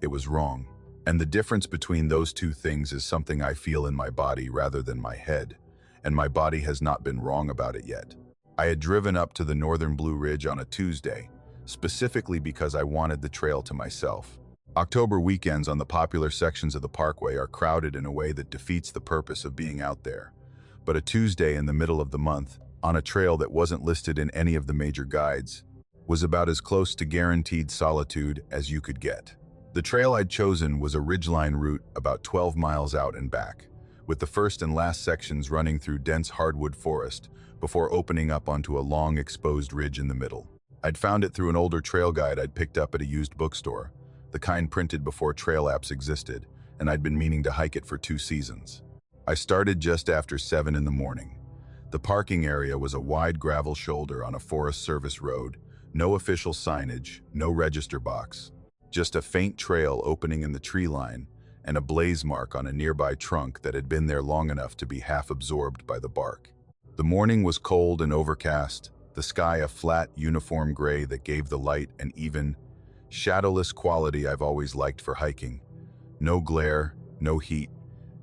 It was wrong. And the difference between those two things is something I feel in my body rather than my head, and my body has not been wrong about it yet. I had driven up to the northern Blue Ridge on a Tuesday, specifically because I wanted the trail to myself. October weekends on the popular sections of the parkway are crowded in a way that defeats the purpose of being out there. But a Tuesday in the middle of the month, on a trail that wasn't listed in any of the major guides, was about as close to guaranteed solitude as you could get. The trail I'd chosen was a ridgeline route about 12 miles out and back, with the first and last sections running through dense hardwood forest before opening up onto a long exposed ridge in the middle. I'd found it through an older trail guide I'd picked up at a used bookstore, the kind printed before trail apps existed, and I'd been meaning to hike it for 2 seasons. I started just after 7 in the morning. The parking area was a wide gravel shoulder on a Forest Service road, no official signage, no register box. Just a faint trail opening in the tree line and a blaze mark on a nearby trunk that had been there long enough to be half absorbed by the bark. The morning was cold and overcast, the sky a flat, uniform gray that gave the light an even, shadowless quality I've always liked for hiking. No glare, no heat,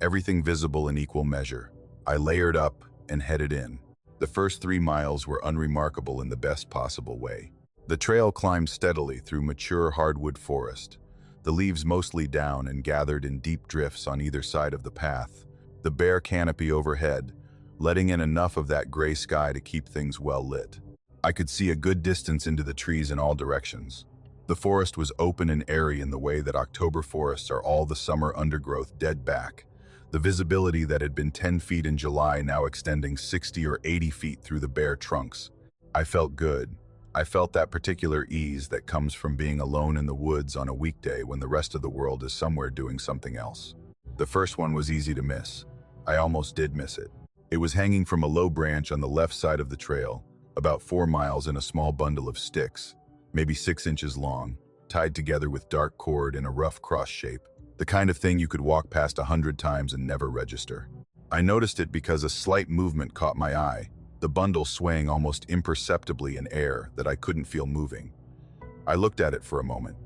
everything visible in equal measure. I layered up and headed in. The first 3 miles were unremarkable in the best possible way. The trail climbed steadily through mature hardwood forest, the leaves mostly down and gathered in deep drifts on either side of the path, the bare canopy overhead, letting in enough of that gray sky to keep things well lit. I could see a good distance into the trees in all directions. The forest was open and airy in the way that October forests are all the summer undergrowth dead back, the visibility that had been 10 feet in July now extending 60 or 80 feet through the bare trunks. I felt good. I felt that particular ease that comes from being alone in the woods on a weekday when the rest of the world is somewhere doing something else. The first one was easy to miss. I almost did miss it. It was hanging from a low branch on the left side of the trail, about 4 miles in a small bundle of sticks, maybe 6 inches long, tied together with dark cord in a rough cross shape, the kind of thing you could walk past 100 times and never register. I noticed it because a slight movement caught my eye, the bundle swaying almost imperceptibly in air that I couldn't feel moving. I looked at it for a moment.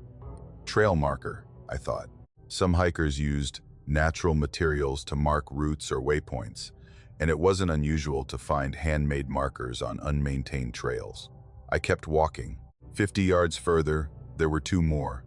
Trail marker, I thought. Some hikers used natural materials to mark routes or waypoints, and it wasn't unusual to find handmade markers on unmaintained trails. I kept walking. 50 yards further, there were 2 more.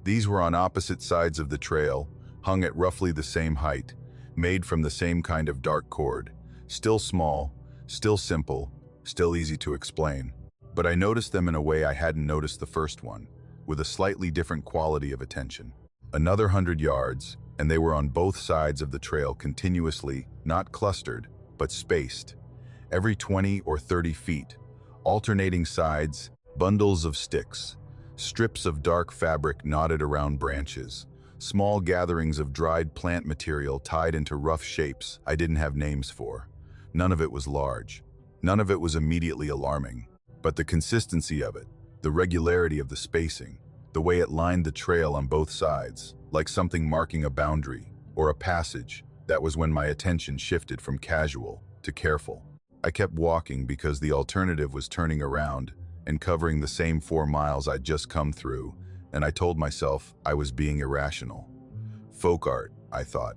These were on opposite sides of the trail, hung at roughly the same height, made from the same kind of dark cord, still small, still simple, still easy to explain. But I noticed them in a way I hadn't noticed the first one, with a slightly different quality of attention. Another 100 yards, and they were on both sides of the trail continuously, not clustered, but spaced. Every 20 or 30 feet, alternating sides, bundles of sticks, strips of dark fabric knotted around branches, small gatherings of dried plant material tied into rough shapes I didn't have names for. None of it was large. None of it was immediately alarming. But the consistency of it, the regularity of the spacing, the way it lined the trail on both sides, like something marking a boundary or a passage, that was when my attention shifted from casual to careful. I kept walking because the alternative was turning around and covering the same 4 miles I'd just come through, and I told myself I was being irrational. Folk art, I thought.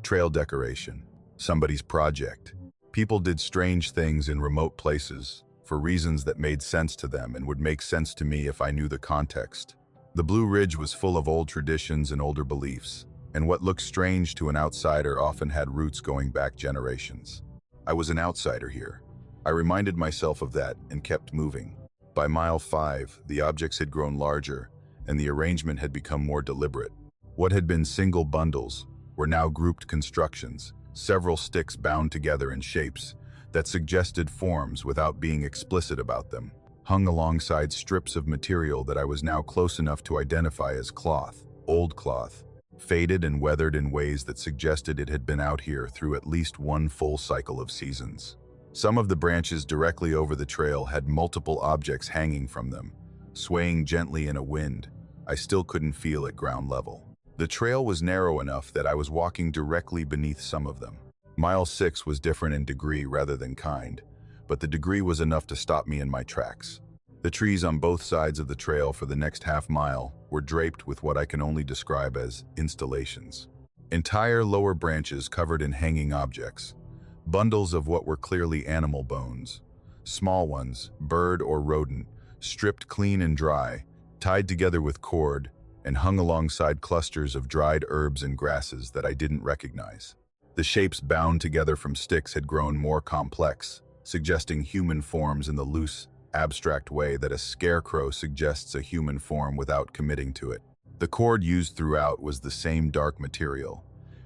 Trail decoration. Somebody's project. People did strange things in remote places for reasons that made sense to them and would make sense to me if I knew the context. The Blue Ridge was full of old traditions and older beliefs, and what looked strange to an outsider often had roots going back generations. I was an outsider here. I reminded myself of that and kept moving. By mile 5, the objects had grown larger, and the arrangement had become more deliberate. What had been single bundles were now grouped constructions, several sticks bound together in shapes that suggested forms without being explicit about them, hung alongside strips of material that I was now close enough to identify as cloth, old cloth, faded and weathered in ways that suggested it had been out here through at least one full cycle of seasons. Some of the branches directly over the trail had multiple objects hanging from them, swaying gently in a wind I still couldn't feel at ground level. The trail was narrow enough that I was walking directly beneath some of them. Mile 6 was different in degree rather than kind, but the degree was enough to stop me in my tracks. The trees on both sides of the trail for the next half mile were draped with what I can only describe as installations. Entire lower branches covered in hanging objects, bundles of what were clearly animal bones. Small ones, bird or rodent, stripped clean and dry, tied together with cord, and hung alongside clusters of dried herbs and grasses that I didn't recognize. The shapes bound together from sticks had grown more complex, suggesting human forms in the loose, abstract way that a scarecrow suggests a human form without committing to it. The cord used throughout was the same dark material,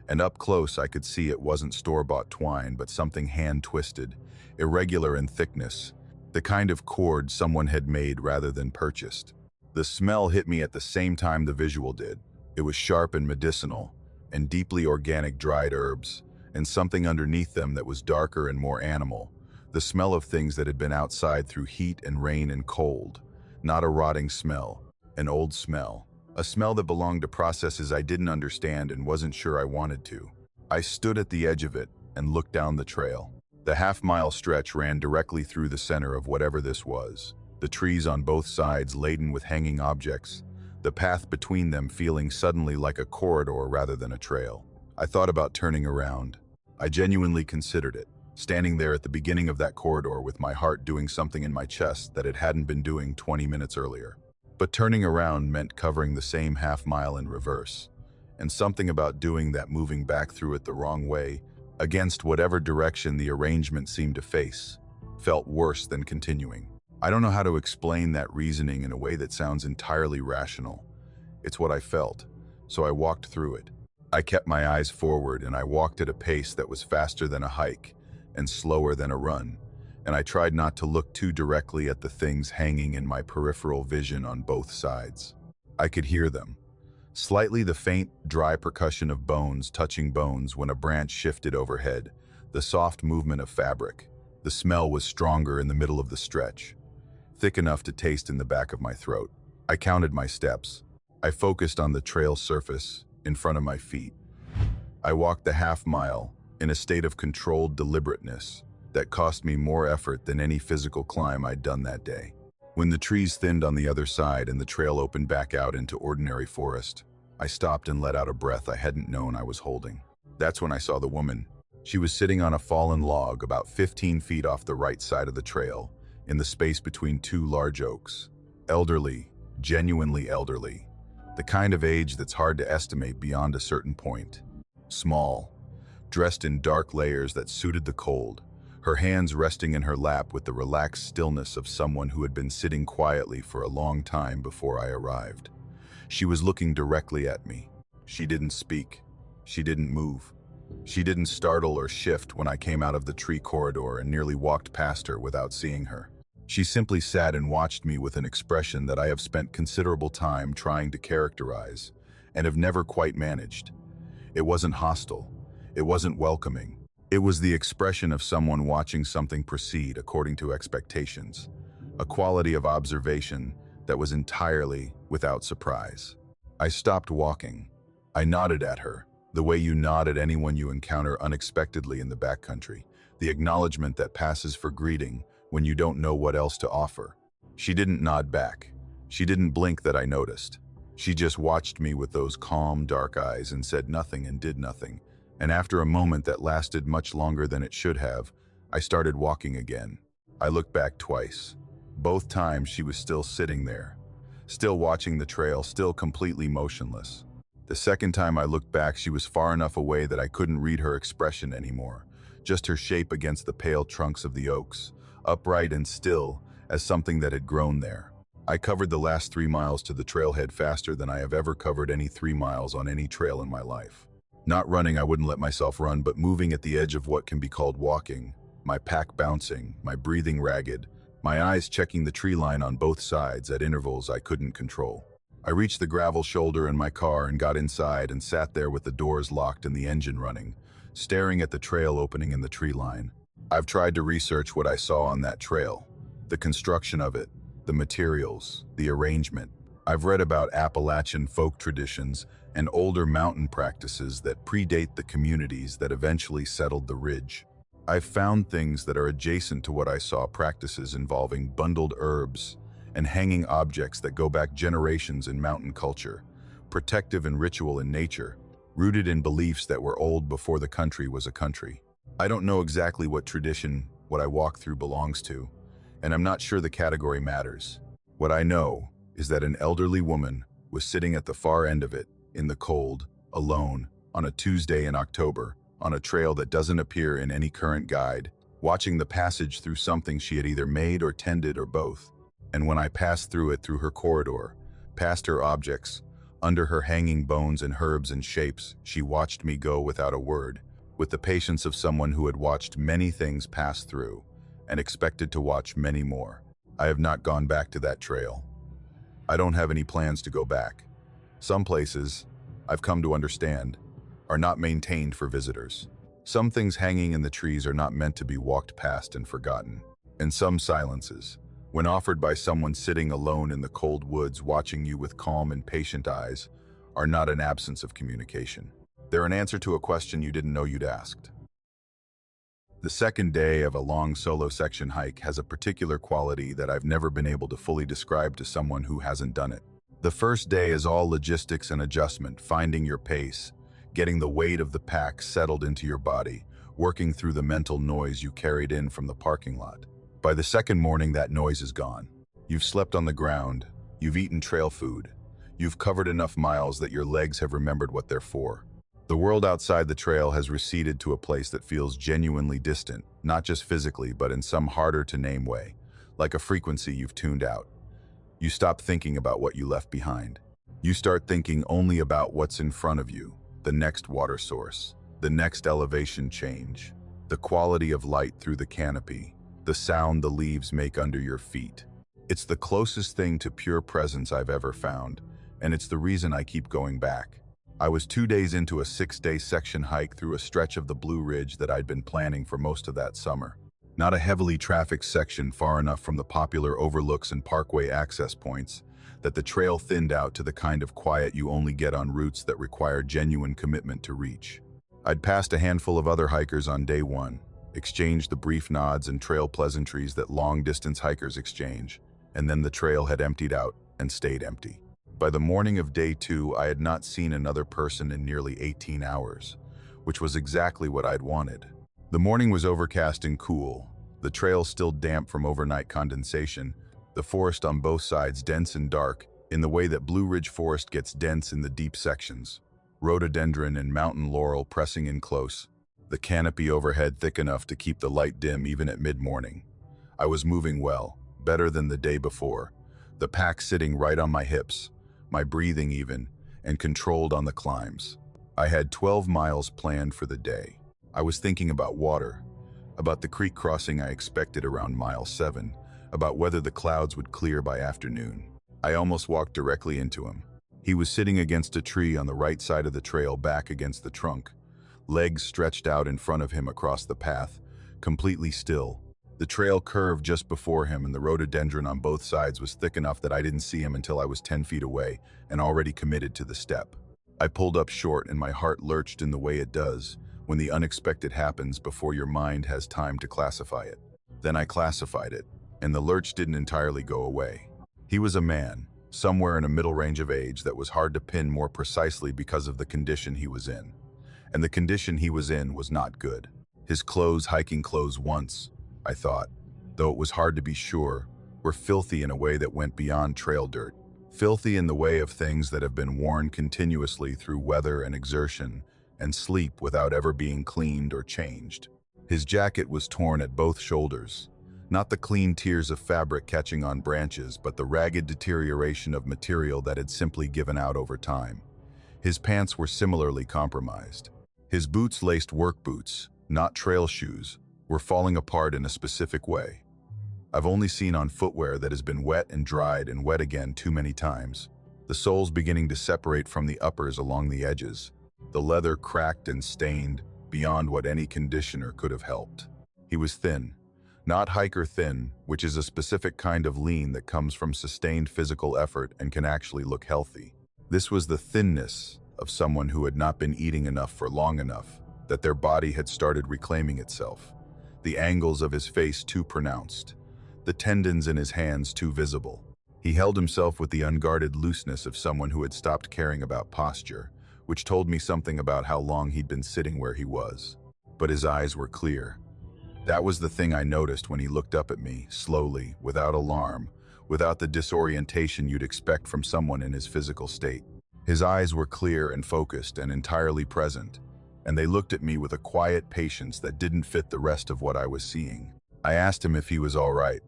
and up close I could see it wasn't store-bought twine but something hand-twisted, irregular in thickness, the kind of cord someone had made rather than purchased. The smell hit me at the same time the visual did. It was sharp and medicinal, and deeply organic dried herbs, and something underneath them that was darker and more animal. The smell of things that had been outside through heat and rain and cold. Not a rotting smell, an old smell. A smell that belonged to processes I didn't understand and wasn't sure I wanted to. I stood at the edge of it and looked down the trail. The half-mile stretch ran directly through the center of whatever this was. The trees on both sides laden with hanging objects, the path between them feeling suddenly like a corridor rather than a trail. I thought about turning around. I genuinely considered it, standing there at the beginning of that corridor with my heart doing something in my chest that it hadn't been doing 20 minutes earlier. But turning around meant covering the same half-mile in reverse, and something about doing that, moving back through it the wrong way, against whatever direction the arrangement seemed to face, felt worse than continuing. I don't know how to explain that reasoning in a way that sounds entirely rational. It's what I felt, so I walked through it. I kept my eyes forward and I walked at a pace that was faster than a hike and slower than a run, and I tried not to look too directly at the things hanging in my peripheral vision on both sides. I could hear them. Slightly the faint, dry percussion of bones touching bones when a branch shifted overhead, the soft movement of fabric. The smell was stronger in the middle of the stretch, thick enough to taste in the back of my throat. I counted my steps. I focused on the trail surface in front of my feet. I walked the half-mile in a state of controlled deliberateness that cost me more effort than any physical climb I'd done that day. When the trees thinned on the other side and the trail opened back out into ordinary forest, I stopped and let out a breath I hadn't known I was holding. That's when I saw the woman. She was sitting on a fallen log about 15 feet off the right side of the trail, in the space between two large oaks. Elderly, genuinely elderly. The kind of age that's hard to estimate beyond a certain point. Small, dressed in dark layers that suited the cold, her hands resting in her lap with the relaxed stillness of someone who had been sitting quietly for a long time before I arrived. She was looking directly at me. She didn't speak. She didn't move. She didn't startle or shift when I came out of the tree corridor and nearly walked past her without seeing her. She simply sat and watched me with an expression that I have spent considerable time trying to characterize and have never quite managed. It wasn't hostile. It wasn't welcoming. It was the expression of someone watching something proceed according to expectations, a quality of observation that was entirely without surprise. I stopped walking. I nodded at her, the way you nod at anyone you encounter unexpectedly in the backcountry, the acknowledgement that passes for greeting when you don't know what else to offer. She didn't nod back. She didn't blink that I noticed. She just watched me with those calm, dark eyes and said nothing and did nothing. And after a moment that lasted much longer than it should have, I started walking again. I looked back twice. Both times she was still sitting there, still watching the trail, still completely motionless. The second time I looked back, she was far enough away that I couldn't read her expression anymore, just her shape against the pale trunks of the oaks, upright and still as something that had grown there. I covered the last 3 miles to the trailhead faster than I have ever covered any 3 miles on any trail in my life. Not running, I wouldn't let myself run, but moving at the edge of what can be called walking, my pack bouncing, my breathing ragged, my eyes checking the tree line on both sides at intervals I couldn't control. I reached the gravel shoulder in my car and got inside and sat there with the doors locked and the engine running, staring at the trail opening in the tree line. I've tried to research what I saw on that trail, the construction of it, the materials, the arrangement. I've read about Appalachian folk traditions and older mountain practices that predate the communities that eventually settled the ridge. I've found things that are adjacent to what I saw, practices involving bundled herbs and hanging objects that go back generations in mountain culture, protective and ritual in nature, rooted in beliefs that were old before the country was a country. I don't know exactly what tradition what I walk through belongs to, and I'm not sure the category matters. What I know is that an elderly woman was sitting at the far end of it, in the cold, alone, on a Tuesday in October, on a trail that doesn't appear in any current guide, watching the passage through something she had either made or tended or both. And when I passed through it, through her corridor, past her objects, under her hanging bones and herbs and shapes, she watched me go without a word, with the patience of someone who had watched many things pass through, and expected to watch many more. I have not gone back to that trail. I don't have any plans to go back. Some places, I've come to understand, are not maintained for visitors. Some things hanging in the trees are not meant to be walked past and forgotten. And some silences, when offered by someone sitting alone in the cold woods watching you with calm and patient eyes, are not an absence of communication. They're an answer to a question you didn't know you'd asked. The second day of a long solo section hike has a particular quality that I've never been able to fully describe to someone who hasn't done it. The first day is all logistics and adjustment, finding your pace, getting the weight of the pack settled into your body, working through the mental noise you carried in from the parking lot. By the second morning, that noise is gone. You've slept on the ground, you've eaten trail food, you've covered enough miles that your legs have remembered what they're for. The world outside the trail has receded to a place that feels genuinely distant, not just physically, but in some harder-to-name way, like a frequency you've tuned out. You stop thinking about what you left behind. You start thinking only about what's in front of you, the next water source, the next elevation change, the quality of light through the canopy, the sound the leaves make under your feet. It's the closest thing to pure presence I've ever found, and it's the reason I keep going back. I was 2 days into a 6-day section hike through a stretch of the Blue Ridge that I'd been planning for most of that summer. Not a heavily trafficked section far enough from the popular overlooks and parkway access points that the trail thinned out to the kind of quiet you only get on routes that require genuine commitment to reach. I'd passed a handful of other hikers on day one, exchanged the brief nods and trail pleasantries that long-distance hikers exchange, and then the trail had emptied out and stayed empty. By the morning of day 2, I had not seen another person in nearly 18 hours, which was exactly what I'd wanted. The morning was overcast and cool, the trail still damp from overnight condensation, the forest on both sides dense and dark, in the way that Blue Ridge forest gets dense in the deep sections, rhododendron and mountain laurel pressing in close, the canopy overhead thick enough to keep the light dim even at mid-morning. I was moving well, better than the day before, the pack sitting right on my hips, my breathing even, and controlled on the climbs. I had 12 miles planned for the day. I was thinking about water, about the creek crossing I expected around mile 7, about whether the clouds would clear by afternoon. I almost walked directly into him. He was sitting against a tree on the right side of the trail, back against the trunk, legs stretched out in front of him across the path, completely still. The trail curved just before him, and the rhododendron on both sides was thick enough that I didn't see him until I was 10 feet away and already committed to the step. I pulled up short, and my heart lurched in the way it does when the unexpected happens before your mind has time to classify it. Then I classified it, and the lurch didn't entirely go away. He was a man, somewhere in a middle range of age that was hard to pin more precisely because of the condition he was in. And the condition he was in was not good. His clothes, hiking clothes once, I thought, though it was hard to be sure, were filthy in a way that went beyond trail dirt. Filthy in the way of things that have been worn continuously through weather and exertion and sleep without ever being cleaned or changed. His jacket was torn at both shoulders, not the clean tiers of fabric catching on branches, but the ragged deterioration of material that had simply given out over time. His pants were similarly compromised. His boots, laced work boots, not trail shoes, were falling apart in a specific way. I've only seen on footwear that has been wet and dried and wet again too many times. The soles beginning to separate from the uppers along the edges. The leather cracked and stained beyond what any conditioner could have helped. He was thin, Not hiker thin, which is a specific kind of lean that comes from sustained physical effort and can actually look healthy. This was the thinness of someone who had not been eating enough for long enough, that their body had started reclaiming itself. The angles of his face too pronounced, the tendons in his hands too visible. He held himself with the unguarded looseness of someone who had stopped caring about posture, which told me something about how long he'd been sitting where he was. But his eyes were clear. That was the thing I noticed when he looked up at me, slowly, without alarm, without the disorientation you'd expect from someone in his physical state. His eyes were clear and focused and entirely present, and they looked at me with a quiet patience that didn't fit the rest of what I was seeing. I asked him if he was all right.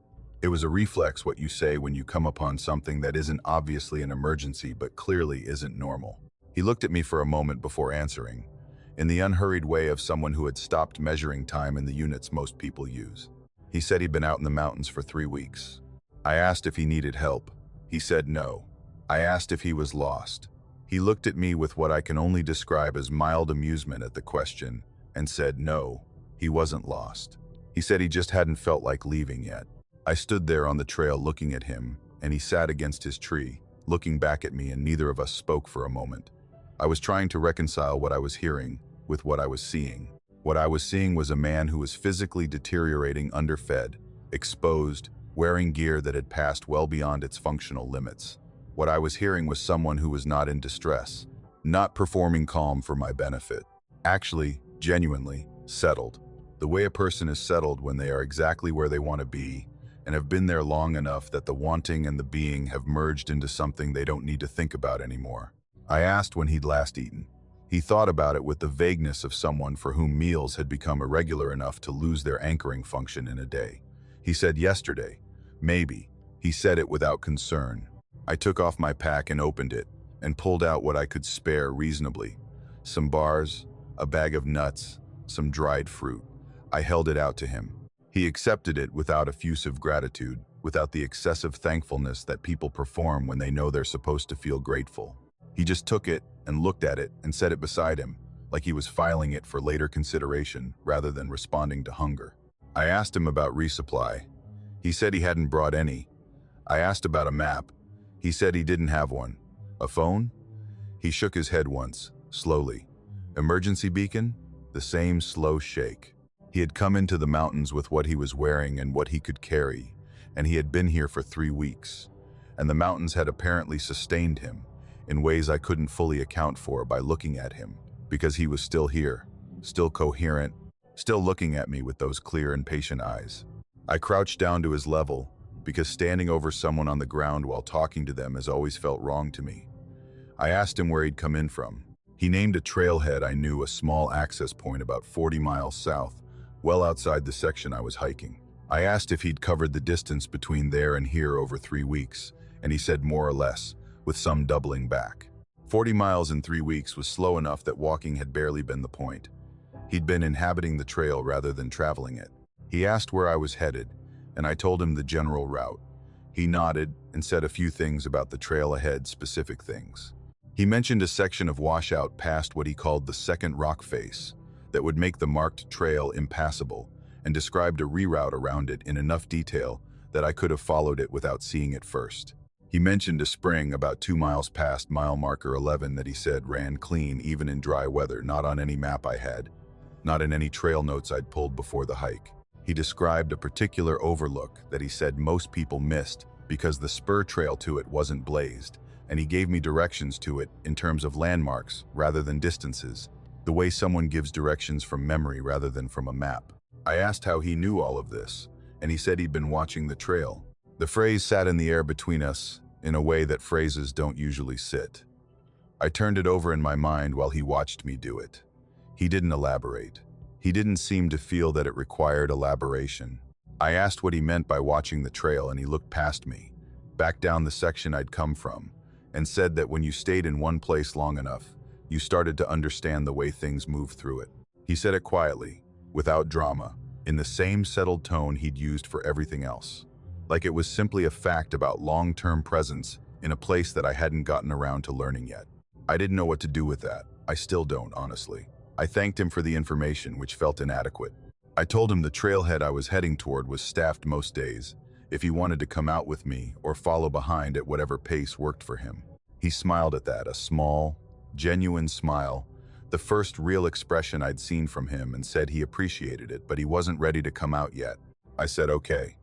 It was a reflex, what you say when you come upon something that isn't obviously an emergency but clearly isn't normal. He looked at me for a moment before answering, in the unhurried way of someone who had stopped measuring time in the units most people use. He said he'd been out in the mountains for 3 weeks. I asked if he needed help. He said no. I asked if he was lost. He looked at me with what I can only describe as mild amusement at the question and said no, he wasn't lost. He said he just hadn't felt like leaving yet. I stood there on the trail looking at him, and he sat against his tree, looking back at me, and neither of us spoke for a moment. I was trying to reconcile what I was hearing with what I was seeing. What I was seeing was a man who was physically deteriorating, underfed, exposed, wearing gear that had passed well beyond its functional limits. What I was hearing was someone who was not in distress, not performing calm for my benefit. Actually, genuinely, settled. The way a person is settled when they are exactly where they want to be and have been there long enough that the wanting and the being have merged into something they don't need to think about anymore. I asked when he'd last eaten. He thought about it with the vagueness of someone for whom meals had become irregular enough to lose their anchoring function in a day. He said yesterday. Maybe. He said it without concern. I took off my pack and opened it, and pulled out what I could spare reasonably. Some bars, a bag of nuts, some dried fruit. I held it out to him. He accepted it without effusive gratitude, without the excessive thankfulness that people perform when they know they're supposed to feel grateful. He just took it and looked at it and set it beside him, like he was filing it for later consideration rather than responding to hunger. I asked him about resupply. He said he hadn't brought any. I asked about a map. He said he didn't have one. A phone? He shook his head once, slowly. Emergency beacon? The same slow shake. He had come into the mountains with what he was wearing and what he could carry, and he had been here for 3 weeks. And the mountains had apparently sustained him, in ways I couldn't fully account for by looking at him, because he was still here, still coherent, still looking at me with those clear and patient eyes. I crouched down to his level, because standing over someone on the ground while talking to them has always felt wrong to me. I asked him where he'd come in from. He named a trailhead I knew, a small access point about 40 miles south, well outside the section I was hiking. I asked if he'd covered the distance between there and here over 3 weeks, and he said more or less, with some doubling back. 40 miles in 3 weeks was slow enough that walking had barely been the point. He'd been inhabiting the trail rather than traveling it. He asked where I was headed, and I told him the general route. He nodded and said a few things about the trail ahead, specific things. He mentioned a section of washout past what he called the second rock face that would make the marked trail impassable, and described a reroute around it in enough detail that I could have followed it without seeing it first. He mentioned a spring about 2 miles past mile marker 11 that he said ran clean even in dry weather, not on any map I had, not in any trail notes I'd pulled before the hike. He described a particular overlook that he said most people missed because the spur trail to it wasn't blazed, and he gave me directions to it in terms of landmarks rather than distances, the way someone gives directions from memory rather than from a map. I asked how he knew all of this, and he said he'd been watching the trail. The phrase sat in the air between us in a way that phrases don't usually sit. I turned it over in my mind while he watched me do it. He didn't elaborate. He didn't seem to feel that it required elaboration. I asked what he meant by watching the trail, and he looked past me, back down the section I'd come from, and said that when you stayed in one place long enough, you started to understand the way things move through it. He said it quietly, without drama, in the same settled tone he'd used for everything else, like it was simply a fact about long-term presence in a place that I hadn't gotten around to learning yet. I didn't know what to do with that. I still don't, honestly. I thanked him for the information, which felt inadequate. I told him the trailhead I was heading toward was staffed most days, if he wanted to come out with me or follow behind at whatever pace worked for him. He smiled at that, a small, genuine smile, the first real expression I'd seen from him, and said he appreciated it, but he wasn't ready to come out yet. I said, okay.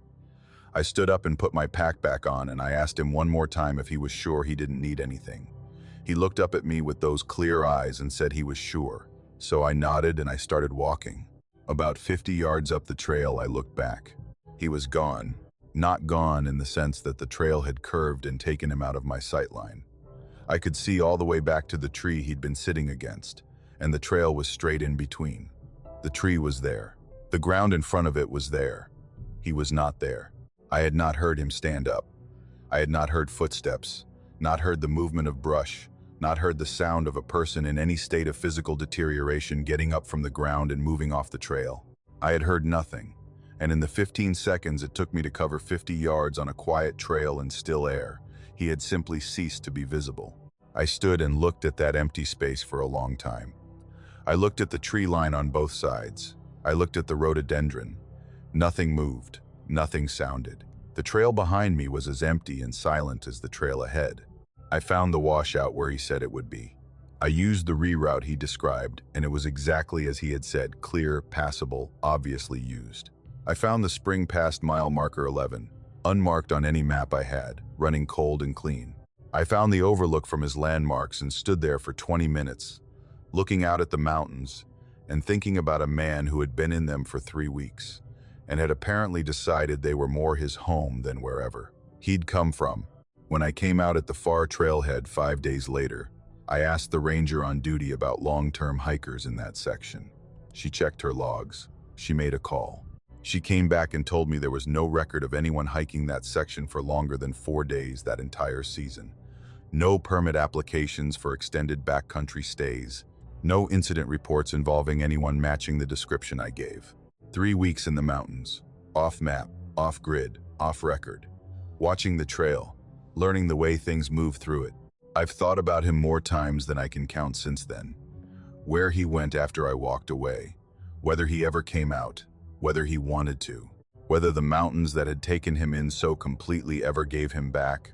I stood up and put my pack back on, and I asked him one more time if he was sure he didn't need anything. He looked up at me with those clear eyes and said he was sure. So I nodded and I started walking. About 50 yards up the trail, I looked back. He was gone. Not gone in the sense that the trail had curved and taken him out of my sightline. I could see all the way back to the tree he'd been sitting against, and the trail was straight in between. The tree was there. The ground in front of it was there. He was not there. I had not heard him stand up. I had not heard footsteps, not heard the movement of brush, not heard the sound of a person in any state of physical deterioration getting up from the ground and moving off the trail. I had heard nothing, and in the 15 seconds it took me to cover 50 yards on a quiet trail in still air, he had simply ceased to be visible. I stood and looked at that empty space for a long time. I looked at the tree line on both sides. I looked at the rhododendron. Nothing moved. Nothing sounded. The trail behind me was as empty and silent as the trail ahead. I found the washout where he said it would be. I used the reroute he described, and it was exactly as he had said, clear, passable, obviously used. I found the spring past mile marker 11, unmarked on any map I had, running cold and clean. I found the overlook from his landmarks and stood there for 20 minutes, looking out at the mountains and thinking about a man who had been in them for 3 weeks and had apparently decided they were more his home than wherever he'd come from. When I came out at the far trailhead 5 days later, I asked the ranger on duty about long-term hikers in that section. She checked her logs. She made a call. She came back and told me there was no record of anyone hiking that section for longer than 4 days that entire season. No permit applications for extended backcountry stays. No incident reports involving anyone matching the description I gave. 3 weeks in the mountains, off-map, off-grid, off-record, watching the trail, learning the way things move through it. I've thought about him more times than I can count since then. Where he went after I walked away, whether he ever came out, whether he wanted to, whether the mountains that had taken him in so completely ever gave him back,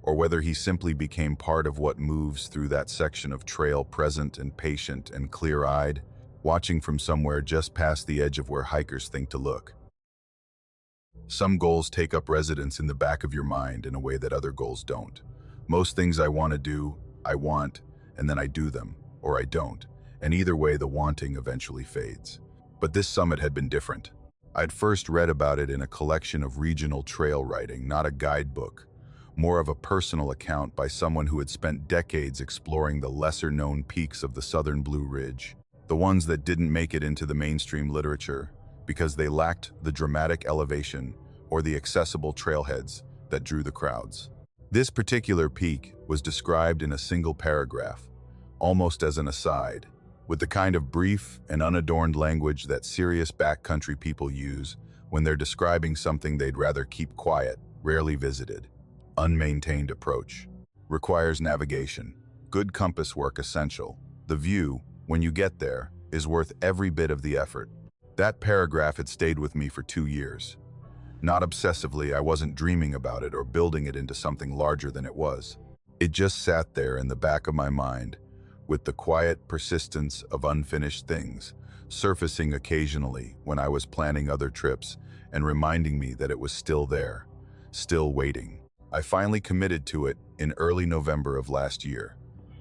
or whether he simply became part of what moves through that section of trail, present and patient and clear-eyed, watching from somewhere just past the edge of where hikers think to look. Some goals take up residence in the back of your mind in a way that other goals don't. Most things I want to do, I want, and then I do them, or I don't, and either way the wanting eventually fades. But this summit had been different. I'd first read about it in a collection of regional trail writing, not a guidebook, more of a personal account by someone who had spent decades exploring the lesser-known peaks of the southern Blue Ridge, the ones that didn't make it into the mainstream literature because they lacked the dramatic elevation or the accessible trailheads that drew the crowds. This particular peak was described in a single paragraph, almost as an aside, with the kind of brief and unadorned language that serious backcountry people use when they're describing something they'd rather keep quiet, rarely visited. Unmaintained approach. Requires navigation. Good compass work essential. The view, when you get there, is worth every bit of the effort. That paragraph had stayed with me for 2 years. Not obsessively, I wasn't dreaming about it or building it into something larger than it was. It just sat there in the back of my mind, with the quiet persistence of unfinished things, surfacing occasionally when I was planning other trips and reminding me that it was still there, still waiting. I finally committed to it in early November of last year.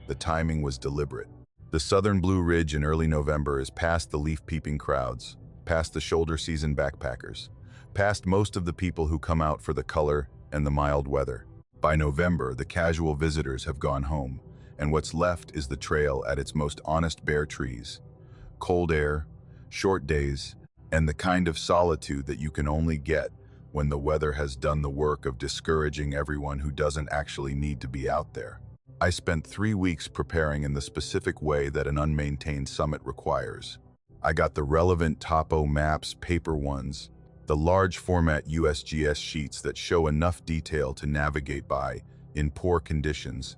The timing was deliberate. The southern Blue Ridge in early November is past the leaf-peeping crowds, past the shoulder season backpackers, past most of the people who come out for the color and the mild weather. By November, the casual visitors have gone home, and what's left is the trail at its most honest bare trees, cold air, short days, and the kind of solitude that you can only get when the weather has done the work of discouraging everyone who doesn't actually need to be out there. I spent 3 weeks preparing in the specific way that an unmaintained summit requires. I got the relevant topo maps, paper ones, the large format USGS sheets that show enough detail to navigate by in poor conditions,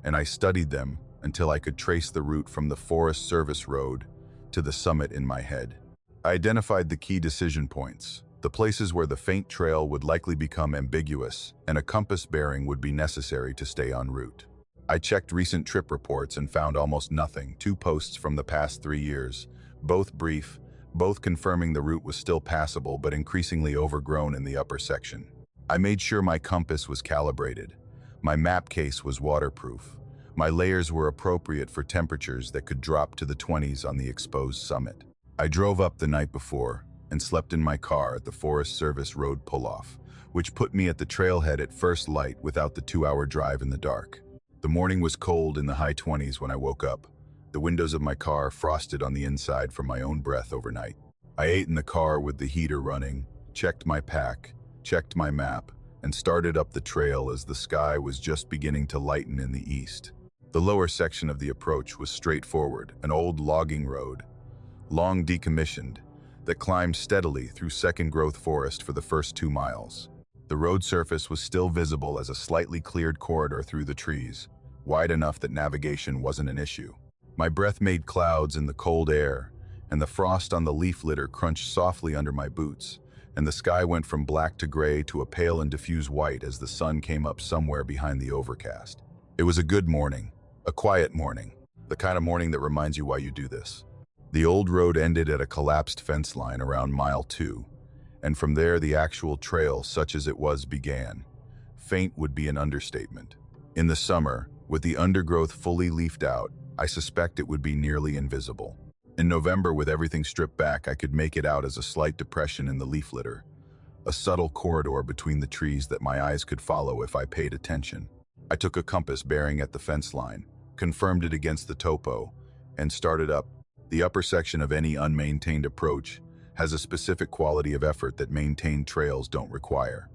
and I studied them until I could trace the route from the Forest Service Road to the summit in my head. I identified the key decision points, the places where the faint trail would likely become ambiguous and a compass bearing would be necessary to stay en route. I checked recent trip reports and found almost nothing, 2 posts from the past 3 years, both brief, both confirming the route was still passable but increasingly overgrown in the upper section. I made sure my compass was calibrated. My map case was waterproof. My layers were appropriate for temperatures that could drop to the 20s on the exposed summit. I drove up the night before and slept in my car at the Forest Service road pull-off, which put me at the trailhead at first light without the 2-hour drive in the dark. The morning was cold in the high 20s when I woke up. The windows of my car frosted on the inside from my own breath overnight. I ate in the car with the heater running, checked my pack, checked my map, and started up the trail as the sky was just beginning to lighten in the east. The lower section of the approach was straightforward, an old logging road, long decommissioned, that climbed steadily through second-growth forest for the first 2 miles. The road surface was still visible as a slightly cleared corridor through the trees, wide enough that navigation wasn't an issue. My breath made clouds in the cold air, and the frost on the leaf litter crunched softly under my boots, and the sky went from black to gray to a pale and diffuse white as the sun came up somewhere behind the overcast. It was a good morning, a quiet morning, the kind of morning that reminds you why you do this. The old road ended at a collapsed fence line around mile 2, and from there the actual trail, such as it was, began. Faint would be an understatement. In the summer, with the undergrowth fully leafed out, I suspect it would be nearly invisible. In November, with everything stripped back, I could make it out as a slight depression in the leaf litter, a subtle corridor between the trees that my eyes could follow if I paid attention. I took a compass bearing at the fence line, confirmed it against the topo, and started up. The upper section of any unmaintained approach has a specific quality of effort that maintained trails don't require.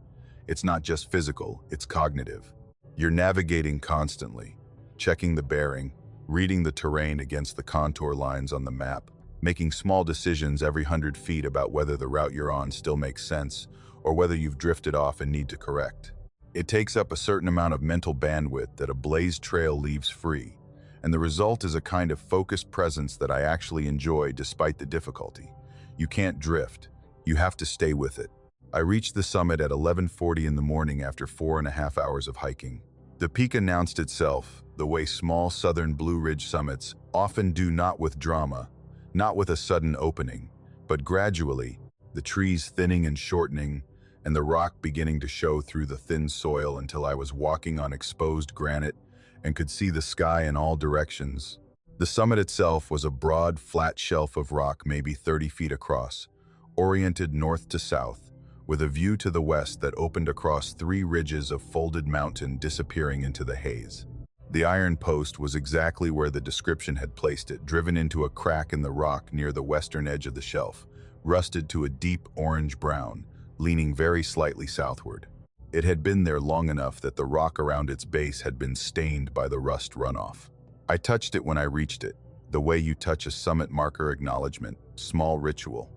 It's not just physical, it's cognitive. You're navigating constantly, checking the bearing, reading the terrain against the contour lines on the map, making small decisions every 100 feet about whether the route you're on still makes sense or whether you've drifted off and need to correct. It takes up a certain amount of mental bandwidth that a blazed trail leaves free, and the result is a kind of focused presence that I actually enjoy despite the difficulty. You can't drift, you have to stay with it. I reached the summit at 11:40 in the morning after 4.5 hours of hiking. The peak announced itself, the way small southern Blue Ridge summits often do, not with drama, not with a sudden opening, but gradually, the trees thinning and shortening, and the rock beginning to show through the thin soil until I was walking on exposed granite and could see the sky in all directions. The summit itself was a broad, flat shelf of rock maybe 30 feet across, oriented north to south, with a view to the west that opened across 3 ridges of folded mountain disappearing into the haze. The iron post was exactly where the description had placed it, driven into a crack in the rock near the western edge of the shelf, rusted to a deep orange-brown, leaning very slightly southward. It had been there long enough that the rock around its base had been stained by the rust runoff. I touched it when I reached it, the way you touch a summit marker acknowledgement, small ritual.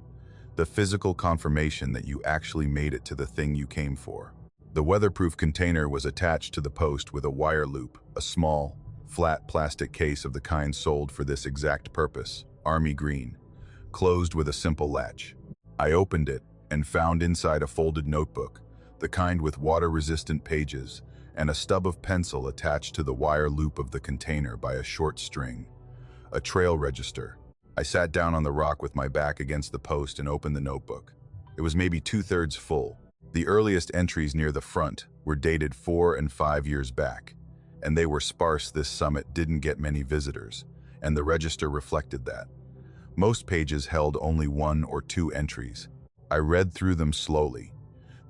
The physical confirmation that you actually made it to the thing you came for. The weatherproof container was attached to the post with a wire loop, a small, flat plastic case of the kind sold for this exact purpose, army green, closed with a simple latch. I opened it and found inside a folded notebook, the kind with water-resistant pages, and a stub of pencil attached to the wire loop of the container by a short string. A trail register. I sat down on the rock with my back against the post and opened the notebook. It was maybe 2/3 full. The earliest entries near the front were dated 4 and 5 years back, and they were sparse. This summit didn't get many visitors, and the register reflected that. Most pages held only 1 or 2 entries. I read through them slowly,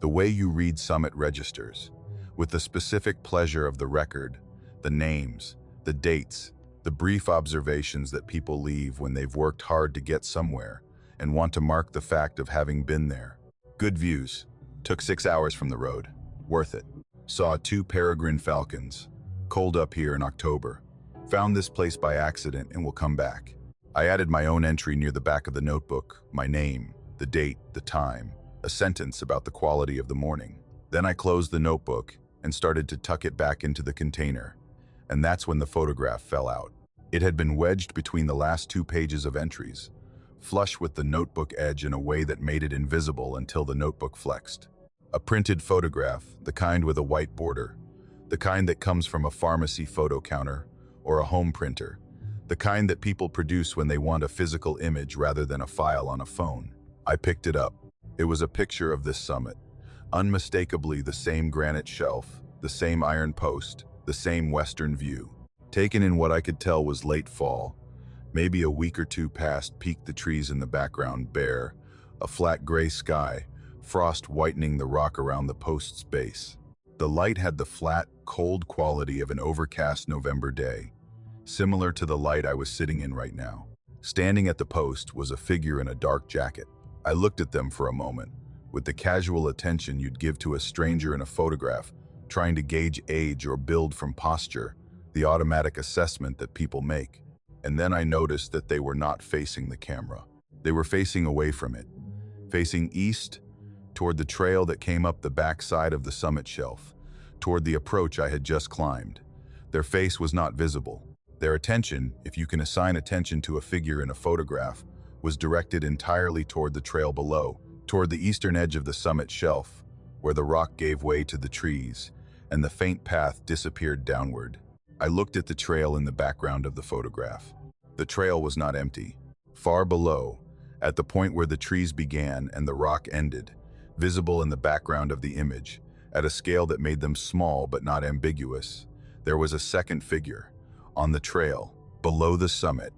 the way you read summit registers, with the specific pleasure of the record, the names, the dates, the brief observations that people leave when they've worked hard to get somewhere and want to mark the fact of having been there. Good views. Took 6 hours from the road. Worth it. Saw 2 peregrine falcons. Cold up here in October. Found this place by accident and will come back. I added my own entry near the back of the notebook, my name, the date, the time, a sentence about the quality of the morning. Then I closed the notebook and started to tuck it back into the container, and that's when the photograph fell out. It had been wedged between the last 2 pages of entries, flush with the notebook edge in a way that made it invisible until the notebook flexed. A printed photograph, the kind with a white border, the kind that comes from a pharmacy photo counter or a home printer, the kind that people produce when they want a physical image rather than a file on a phone. I picked it up. It was a picture of this summit. Unmistakably the same granite shelf, the same iron post, the same western view. Taken in what I could tell was late fall. Maybe a week or two past peaked the trees in the background bare, a flat gray sky, frost whitening the rock around the post's base. The light had the flat, cold quality of an overcast November day, similar to the light I was sitting in right now. Standing at the post was a figure in a dark jacket. I looked at them for a moment, with the casual attention you'd give to a stranger in a photograph, trying to gauge age or build from posture, the automatic assessment that people make. And then I noticed that they were not facing the camera. They were facing away from it, facing east, toward the trail that came up the backside of the summit shelf, toward the approach I had just climbed. Their face was not visible. Their attention, if you can assign attention to a figure in a photograph, was directed entirely toward the trail below, toward the eastern edge of the summit shelf, where the rock gave way to the trees, and the faint path disappeared downward. I looked at the trail in the background of the photograph. The trail was not empty. Far below, at the point where the trees began and the rock ended, visible in the background of the image, at a scale that made them small but not ambiguous, there was a second figure, on the trail, below the summit,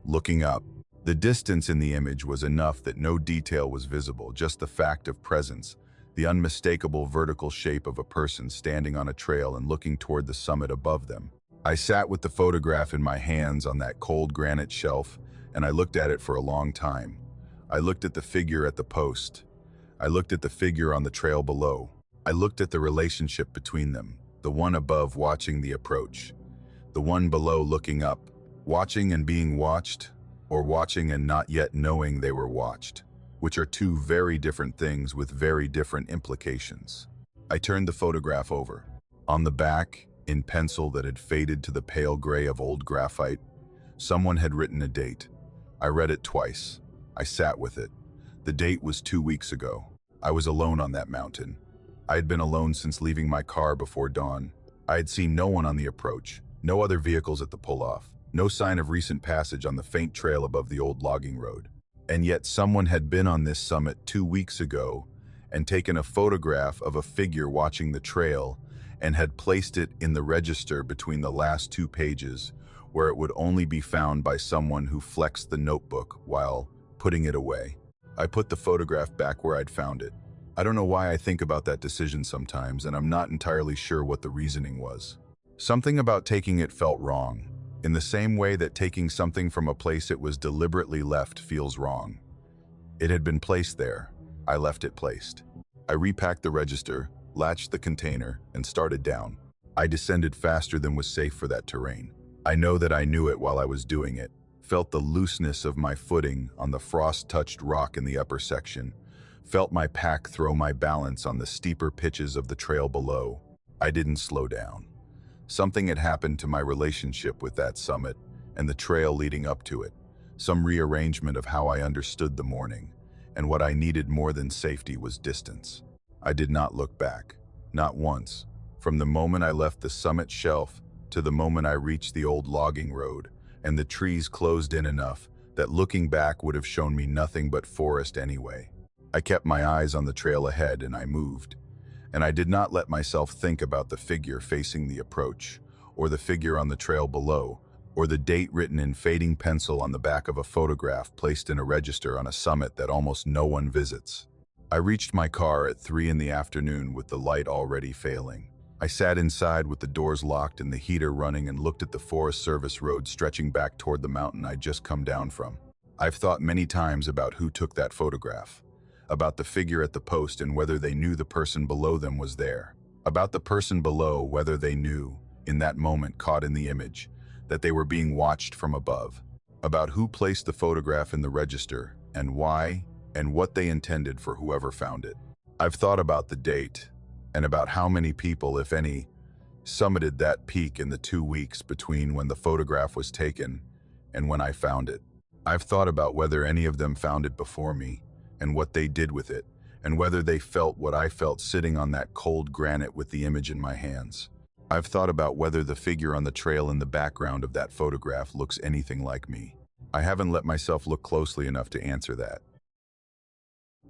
looking up. The distance in the image was enough that no detail was visible, just the fact of presence, the unmistakable vertical shape of a person standing on a trail and looking toward the summit above them. I sat with the photograph in my hands on that cold granite shelf, and I looked at it for a long time. I looked at the figure at the post. I looked at the figure on the trail below. I looked at the relationship between them, the one above watching the approach, the one below looking up, watching and being watched, or watching and not yet knowing they were watched, which are two very different things with very different implications. I turned the photograph over. On the back, in pencil that had faded to the pale gray of old graphite, someone had written a date. I read it twice. I sat with it. The date was 2 weeks ago. I was alone on that mountain. I had been alone since leaving my car before dawn. I had seen no one on the approach, no other vehicles at the pull-off, no sign of recent passage on the faint trail above the old logging road. And yet someone had been on this summit 2 weeks ago and taken a photograph of a figure watching the trail and had placed it in the register between the last 2 pages, where it would only be found by someone who flexed the notebook while putting it away. I put the photograph back where I'd found it. I don't know why I think about that decision sometimes, and I'm not entirely sure what the reasoning was. Something about taking it felt wrong, in the same way that taking something from a place it was deliberately left feels wrong. It had been placed there. I left it placed. I repacked the register, latched the container, and started down. I descended faster than was safe for that terrain. I know that I knew it while I was doing it, felt the looseness of my footing on the frost-touched rock in the upper section, felt my pack throw my balance on the steeper pitches of the trail below. I didn't slow down. Something had happened to my relationship with that summit and the trail leading up to it, some rearrangement of how I understood the morning, and what I needed more than safety was distance. I did not look back, not once, from the moment I left the summit shelf to the moment I reached the old logging road, and the trees closed in enough that looking back would have shown me nothing but forest anyway. I kept my eyes on the trail ahead and I moved, and I did not let myself think about the figure facing the approach, or the figure on the trail below, or the date written in fading pencil on the back of a photograph placed in a register on a summit that almost no one visits. I reached my car at 3 in the afternoon with the light already failing. I sat inside with the doors locked and the heater running and looked at the Forest Service road stretching back toward the mountain I'd just come down from. I've thought many times about who took that photograph, about the figure at the post and whether they knew the person below them was there, about the person below whether they knew, in that moment caught in the image, that they were being watched from above, about who placed the photograph in the register and why and what they intended for whoever found it. I've thought about the date and about how many people, if any, summited that peak in the 2 weeks between when the photograph was taken and when I found it. I've thought about whether any of them found it before me, and what they did with it, and whether they felt what I felt sitting on that cold granite with the image in my hands. I've thought about whether the figure on the trail in the background of that photograph looks anything like me. I haven't let myself look closely enough to answer that.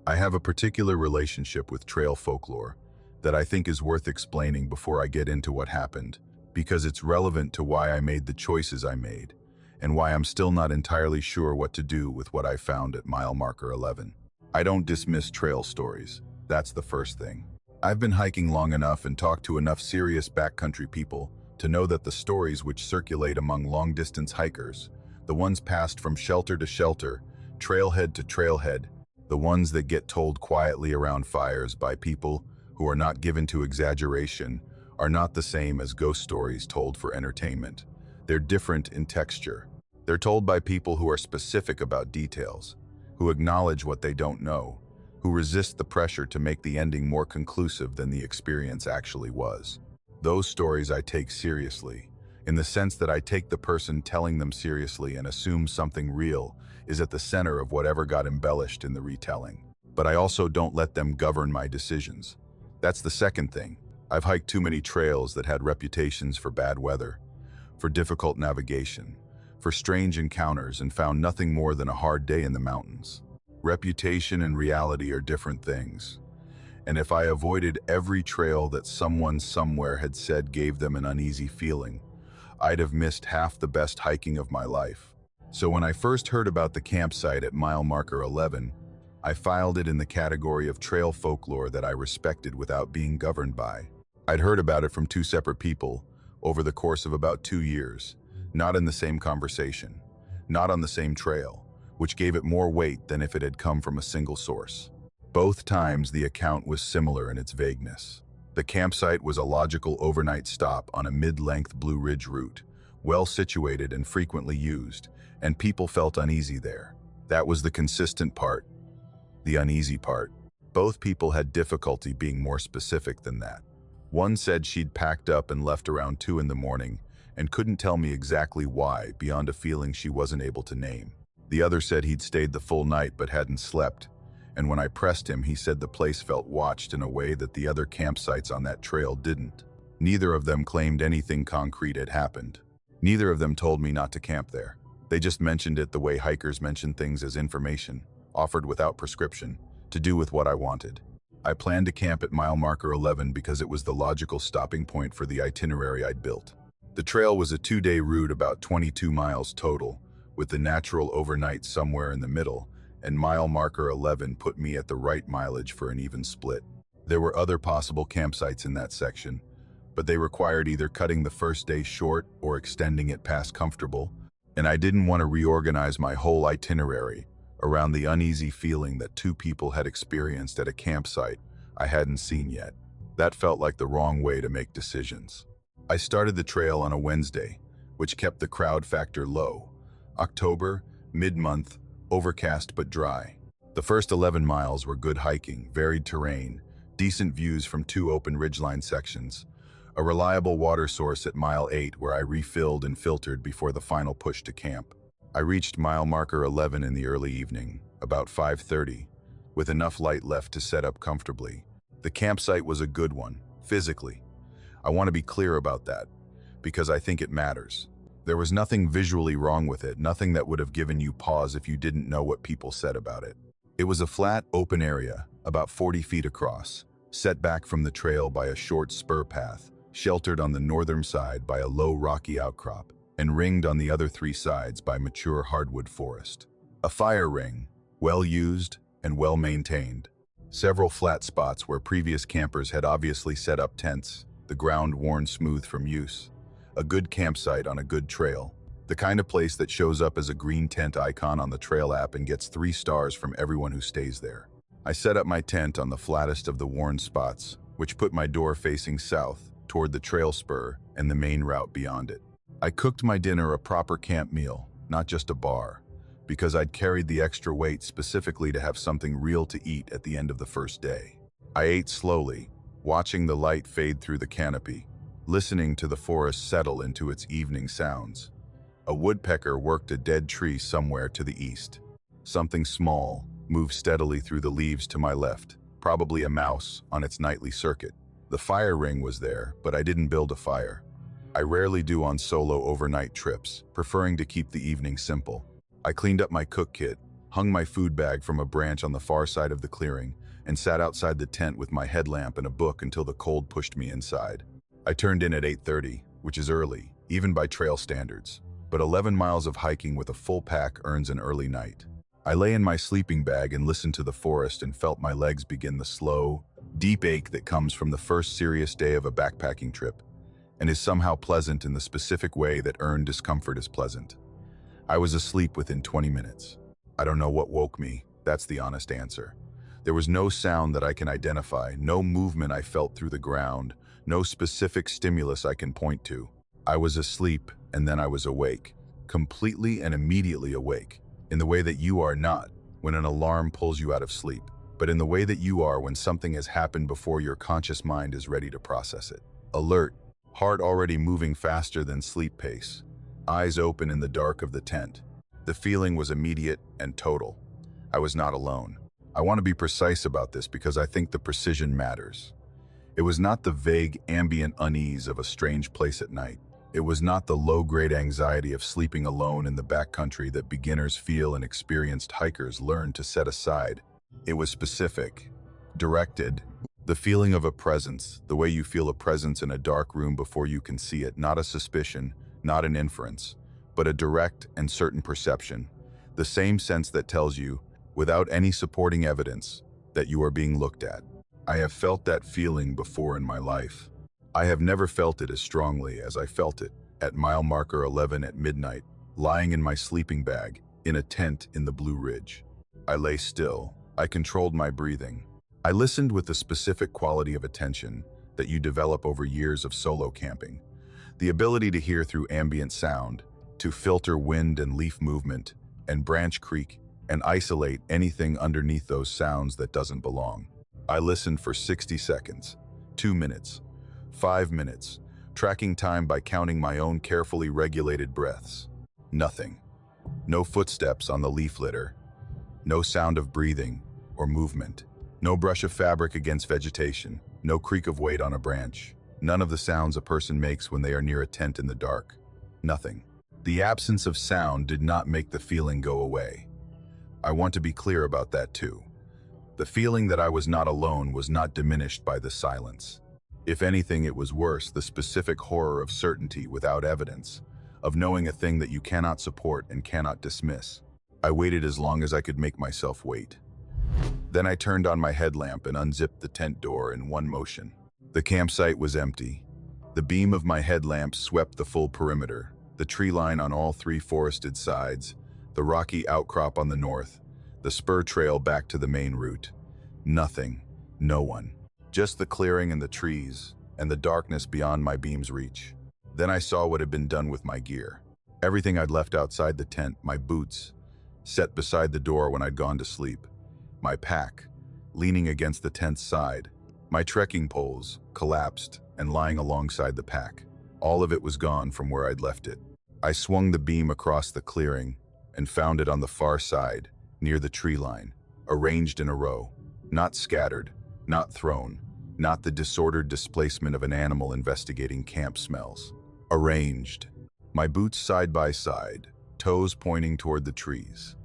I have a particular relationship with trail folklore that I think is worth explaining before I get into what happened, because it's relevant to why I made the choices I made, and why I'm still not entirely sure what to do with what I found at mile marker 11. I don't dismiss trail stories. That's the first thing. I've been hiking long enough and talked to enough serious backcountry people to know that the stories which circulate among long-distance hikers, the ones passed from shelter to shelter, trailhead to trailhead, the ones that get told quietly around fires by people who are not given to exaggeration, are not the same as ghost stories told for entertainment. They're different in texture. They're told by people who are specific about details, who acknowledge what they don't know, who resist the pressure to make the ending more conclusive than the experience actually was. Those stories I take seriously, in the sense that I take the person telling them seriously and assume something real is at the center of whatever got embellished in the retelling. But I also don't let them govern my decisions. That's the second thing. I've hiked too many trails that had reputations for bad weather, for difficult navigation, for strange encounters, and found nothing more than a hard day in the mountains. Reputation and reality are different things. And if I avoided every trail that someone somewhere had said gave them an uneasy feeling, I'd have missed half the best hiking of my life. So when I first heard about the campsite at mile marker 11, I filed it in the category of trail folklore that I respected without being governed by. I'd heard about it from two separate people over the course of about 2 years, not in the same conversation, not on the same trail, which gave it more weight than if it had come from a single source. Both times the account was similar in its vagueness. The campsite was a logical overnight stop on a mid-length Blue Ridge route, well situated and frequently used, and people felt uneasy there. That was the consistent part. The uneasy part. Both people had difficulty being more specific than that. One said she'd packed up and left around 2 in the morning and couldn't tell me exactly why, beyond a feeling she wasn't able to name. The other said he'd stayed the full night but hadn't slept, and when I pressed him, he said the place felt watched in a way that the other campsites on that trail didn't. Neither of them claimed anything concrete had happened. Neither of them told me not to camp there. They just mentioned it the way hikers mention things as information, offered without prescription, to do with what I wanted. I planned to camp at mile marker 11 because it was the logical stopping point for the itinerary I'd built. The trail was a 2-day route, about 22 miles total, with the natural overnight somewhere in the middle, and mile marker 11 put me at the right mileage for an even split. There were other possible campsites in that section, but they required either cutting the first day short or extending it past comfortable, and I didn't want to reorganize my whole itinerary around the uneasy feeling that 2 people had experienced at a campsite I hadn't seen yet. That felt like the wrong way to make decisions. I started the trail on a Wednesday, which kept the crowd factor low. October, mid-month, overcast but dry. The first 11 miles were good hiking, varied terrain, decent views from 2 open ridgeline sections, a reliable water source at mile 8 where I refilled and filtered before the final push to camp. I reached mile marker 11 in the early evening, about 5:30, with enough light left to set up comfortably. The campsite was a good one, physically. I want to be clear about that, because I think it matters. There was nothing visually wrong with it, nothing that would have given you pause if you didn't know what people said about it. It was a flat, open area, about 40 feet across, set back from the trail by a short spur path, sheltered on the northern side by a low rocky outcrop, and ringed on the other 3 sides by mature hardwood forest. A fire ring, well used and well maintained. Several flat spots where previous campers had obviously set up tents, the ground worn smooth from use. A good campsite on a good trail. The kind of place that shows up as a green tent icon on the trail app and gets 3 stars from everyone who stays there. I set up my tent on the flattest of the worn spots, which put my door facing south, toward the trail spur and the main route beyond it. I cooked my dinner a proper camp meal, not just a bar, because I'd carried the extra weight specifically to have something real to eat at the end of the first day. I ate slowly, watching the light fade through the canopy, listening to the forest settle into its evening sounds. A woodpecker worked a dead tree somewhere to the east. Something small moved steadily through the leaves to my left, probably a mouse on its nightly circuit. The fire ring was there, but I didn't build a fire. I rarely do on solo overnight trips, preferring to keep the evening simple. I cleaned up my cook kit, hung my food bag from a branch on the far side of the clearing, and sat outside the tent with my headlamp and a book until the cold pushed me inside. I turned in at 8:30, which is early, even by trail standards. But 11 miles of hiking with a full pack earns an early night. I lay in my sleeping bag and listened to the forest and felt my legs begin the slow, deep ache that comes from the first serious day of a backpacking trip, and is somehow pleasant in the specific way that earned discomfort is pleasant. I was asleep within 20 minutes. I don't know what woke me, that's the honest answer. There was no sound that I can identify, no movement I felt through the ground, no specific stimulus I can point to. I was asleep, and then I was awake, completely and immediately awake, in the way that you are not when an alarm pulls you out of sleep, but in the way that you are when something has happened before your conscious mind is ready to process it. Alert, heart already moving faster than sleep pace, eyes open in the dark of the tent. The feeling was immediate and total. I was not alone. I want to be precise about this because I think the precision matters. It was not the vague, ambient unease of a strange place at night. It was not the low-grade anxiety of sleeping alone in the backcountry that beginners feel and experienced hikers learn to set aside. It was specific, directed, the feeling of a presence, the way you feel a presence in a dark room before you can see it, not a suspicion, not an inference, but a direct and certain perception, the same sense that tells you, without any supporting evidence, that you are being looked at. I have felt that feeling before in my life. I have never felt it as strongly as I felt it at mile marker 11 at midnight, lying in my sleeping bag, in a tent in the Blue Ridge. I lay still. I controlled my breathing. I listened with the specific quality of attention that you develop over years of solo camping. The ability to hear through ambient sound, to filter wind and leaf movement, and branch creak, and isolate anything underneath those sounds that doesn't belong. I listened for 60 seconds, 2 minutes, 5 minutes, tracking time by counting my own carefully regulated breaths. Nothing. No footsteps on the leaf litter. No sound of breathing or movement. No brush of fabric against vegetation. No creak of weight on a branch. None of the sounds a person makes when they are near a tent in the dark. Nothing. The absence of sound did not make the feeling go away. I want to be clear about that too. The feeling that I was not alone was not diminished by the silence. If anything, it was worse, the specific horror of certainty without evidence, of knowing a thing that you cannot support and cannot dismiss. I waited as long as I could make myself wait. Then I turned on my headlamp and unzipped the tent door in one motion. The campsite was empty. The beam of my headlamp swept the full perimeter, the tree line on all 3 forested sides, the rocky outcrop on the north, the spur trail back to the main route. Nothing, no one. Just the clearing and the trees, and the darkness beyond my beam's reach. Then I saw what had been done with my gear. Everything I'd left outside the tent, my boots, set beside the door when I'd gone to sleep. My pack, leaning against the tent's side. My trekking poles, collapsed and lying alongside the pack. All of it was gone from where I'd left it. I swung the beam across the clearing and found it on the far side, near the tree line, arranged in a row, not scattered, not thrown, not the disordered displacement of an animal investigating camp smells. Arranged. My boots side by side, toes pointing toward the trees.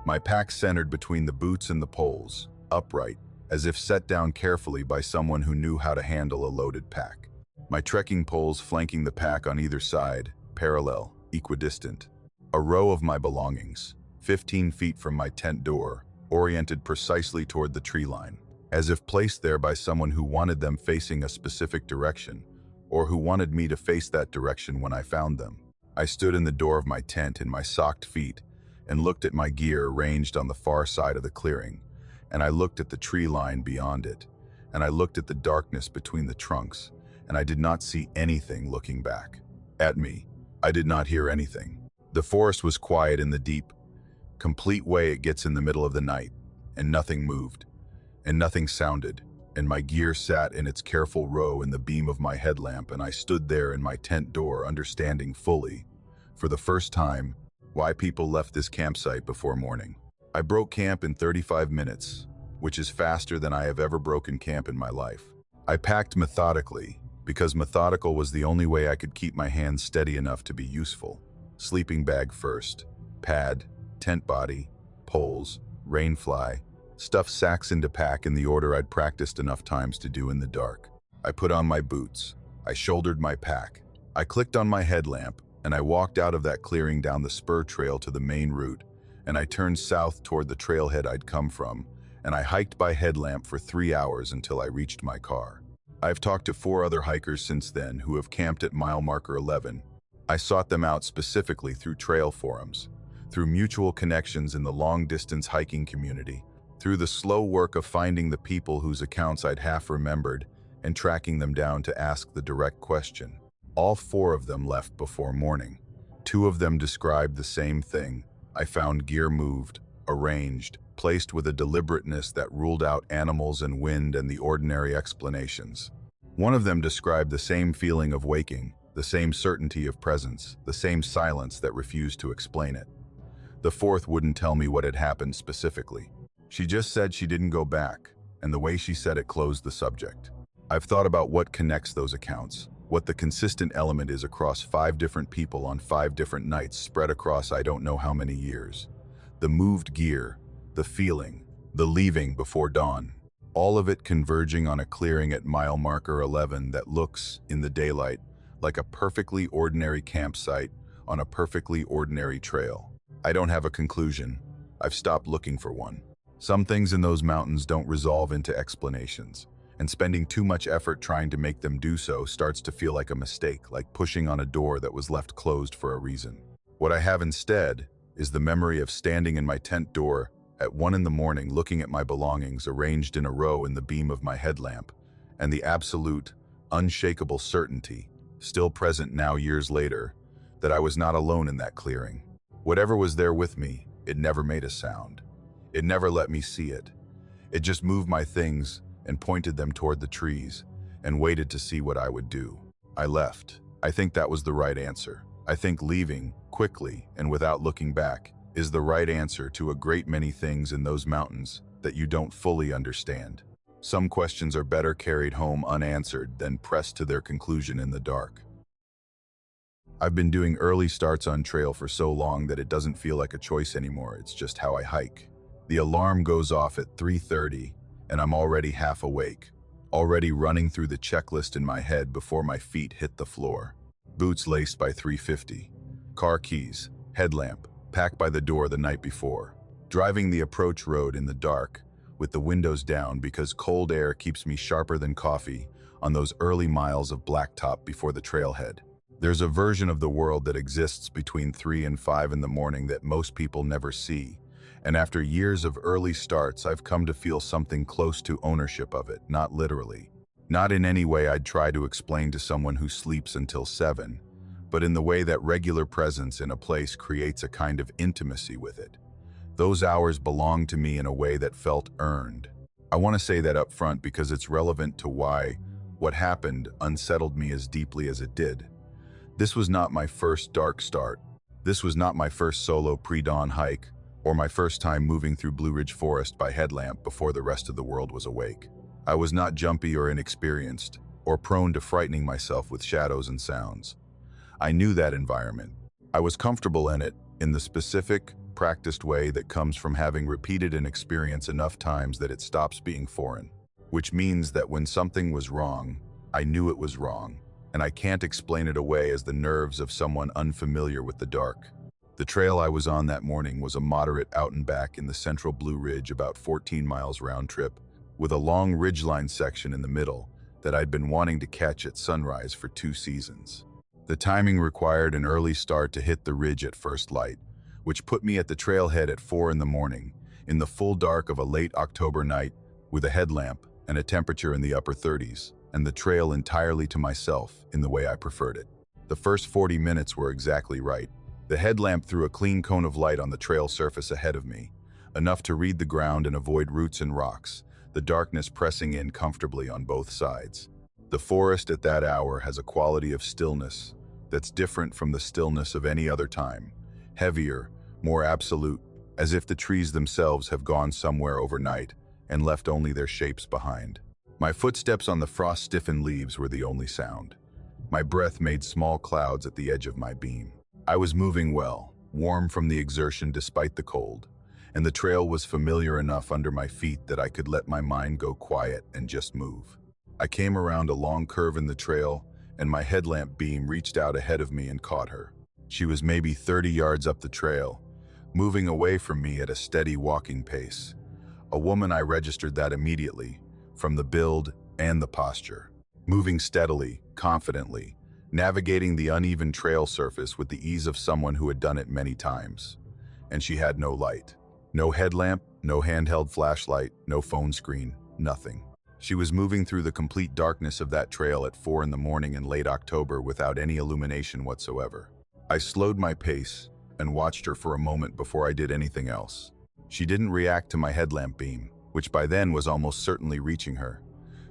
My pack centered between the boots and the poles, upright, as if set down carefully by someone who knew how to handle a loaded pack. My trekking poles flanking the pack on either side, parallel, equidistant. A row of my belongings, 15 feet from my tent door, oriented precisely toward the tree line, as if placed there by someone who wanted them facing a specific direction, or who wanted me to face that direction when I found them. I stood in the door of my tent in my socked feet and looked at my gear arranged on the far side of the clearing, and I looked at the tree line beyond it, and I looked at the darkness between the trunks, and I did not see anything looking back at me. I did not hear anything. The forest was quiet in the deep, complete way it gets in the middle of the night, and nothing moved, and nothing sounded, and my gear sat in its careful row in the beam of my headlamp, and I stood there in my tent door, understanding fully, for the first time, why people left this campsite before morning. I broke camp in 35 minutes, which is faster than I have ever broken camp in my life. I packed methodically, because methodical was the only way I could keep my hands steady enough to be useful. Sleeping bag first, pad, tent body, poles, rain fly, stuffed sacks into pack in the order I'd practiced enough times to do in the dark. I put on my boots. I shouldered my pack. I clicked on my headlamp, and I walked out of that clearing down the spur trail to the main route, and I turned south toward the trailhead I'd come from, and I hiked by headlamp for 3 hours until I reached my car. I've talked to 4 other hikers since then who have camped at mile marker 11. I sought them out specifically through trail forums, through mutual connections in the long-distance hiking community, through the slow work of finding the people whose accounts I'd half remembered and tracking them down to ask the direct question. All 4 of them left before morning. 2 of them described the same thing. I found gear moved, arranged, placed with a deliberateness that ruled out animals and wind and the ordinary explanations. One of them described the same feeling of waking, the same certainty of presence, the same silence that refused to explain it. The 4th wouldn't tell me what had happened specifically. She just said she didn't go back, and the way she said it closed the subject. I've thought about what connects those accounts, what the consistent element is across 5 different people on 5 different nights spread across I don't know how many years. The moved gear, the feeling, the leaving before dawn, all of it converging on a clearing at mile marker 11 that looks, in the daylight, like a perfectly ordinary campsite on a perfectly ordinary trail. I don't have a conclusion. I've stopped looking for one. Some things in those mountains don't resolve into explanations, and spending too much effort trying to make them do so starts to feel like a mistake, like pushing on a door that was left closed for a reason. What I have instead is the memory of standing in my tent door at 1 in the morning looking at my belongings arranged in a row in the beam of my headlamp, and the absolute, unshakable certainty, still present now years later, that I was not alone in that clearing. Whatever was there with me, it never made a sound. It never let me see it. It just moved my things and pointed them toward the trees and waited to see what I would do. I left. I think that was the right answer. I think leaving, quickly and without looking back, is the right answer to a great many things in those mountains that you don't fully understand. Some questions are better carried home unanswered than pressed to their conclusion in the dark. I've been doing early starts on trail for so long that it doesn't feel like a choice anymore, it's just how I hike. The alarm goes off at 3:30, and I'm already half awake, already running through the checklist in my head before my feet hit the floor. Boots laced by 3:50, car keys, headlamp, packed by the door the night before. Driving the approach road in the dark, with the windows down because cold air keeps me sharper than coffee on those early miles of blacktop before the trailhead. There's a version of the world that exists between 3 and 5 in the morning that most people never see. And after years of early starts, I've come to feel something close to ownership of it, not literally. Not in any way I'd try to explain to someone who sleeps until 7, but in the way that regular presence in a place creates a kind of intimacy with it. Those hours belong to me in a way that felt earned. I want to say that up front because it's relevant to why what happened unsettled me as deeply as it did. This was not my first dark start. This was not my first solo pre-dawn hike, or my first time moving through Blue Ridge Forest by headlamp before the rest of the world was awake. I was not jumpy or inexperienced, or prone to frightening myself with shadows and sounds. I knew that environment. I was comfortable in it, in the specific, practiced way that comes from having repeated an experience enough times that it stops being foreign. Which means that when something was wrong, I knew it was wrong, and I can't explain it away as the nerves of someone unfamiliar with the dark. The trail I was on that morning was a moderate out and back in the central Blue Ridge, about 14 miles round trip, with a long ridgeline section in the middle that I'd been wanting to catch at sunrise for 2 seasons. The timing required an early start to hit the ridge at first light, which put me at the trailhead at 4 in the morning, in the full dark of a late October night, with a headlamp and a temperature in the upper 30s, and the trail entirely to myself in the way I preferred it. The first 40 minutes were exactly right. The headlamp threw a clean cone of light on the trail surface ahead of me, enough to read the ground and avoid roots and rocks, the darkness pressing in comfortably on both sides. The forest at that hour has a quality of stillness, that's different from the stillness of any other time, heavier, more absolute, as if the trees themselves have gone somewhere overnight and left only their shapes behind. My footsteps on the frost-stiffened leaves were the only sound. My breath made small clouds at the edge of my beam. I was moving well, warm from the exertion despite the cold, and the trail was familiar enough under my feet that I could let my mind go quiet and just move. I came around a long curve in the trail, and my headlamp beam reached out ahead of me and caught her. She was maybe 30 yards up the trail, moving away from me at a steady walking pace. A woman. I registered that immediately, from the build and the posture. Moving steadily, confidently, navigating the uneven trail surface with the ease of someone who had done it many times. And she had no light. No headlamp, no handheld flashlight, no phone screen, nothing. She was moving through the complete darkness of that trail at 4 in the morning in late October without any illumination whatsoever. I slowed my pace and watched her for a moment before I did anything else. She didn't react to my headlamp beam, which by then was almost certainly reaching her.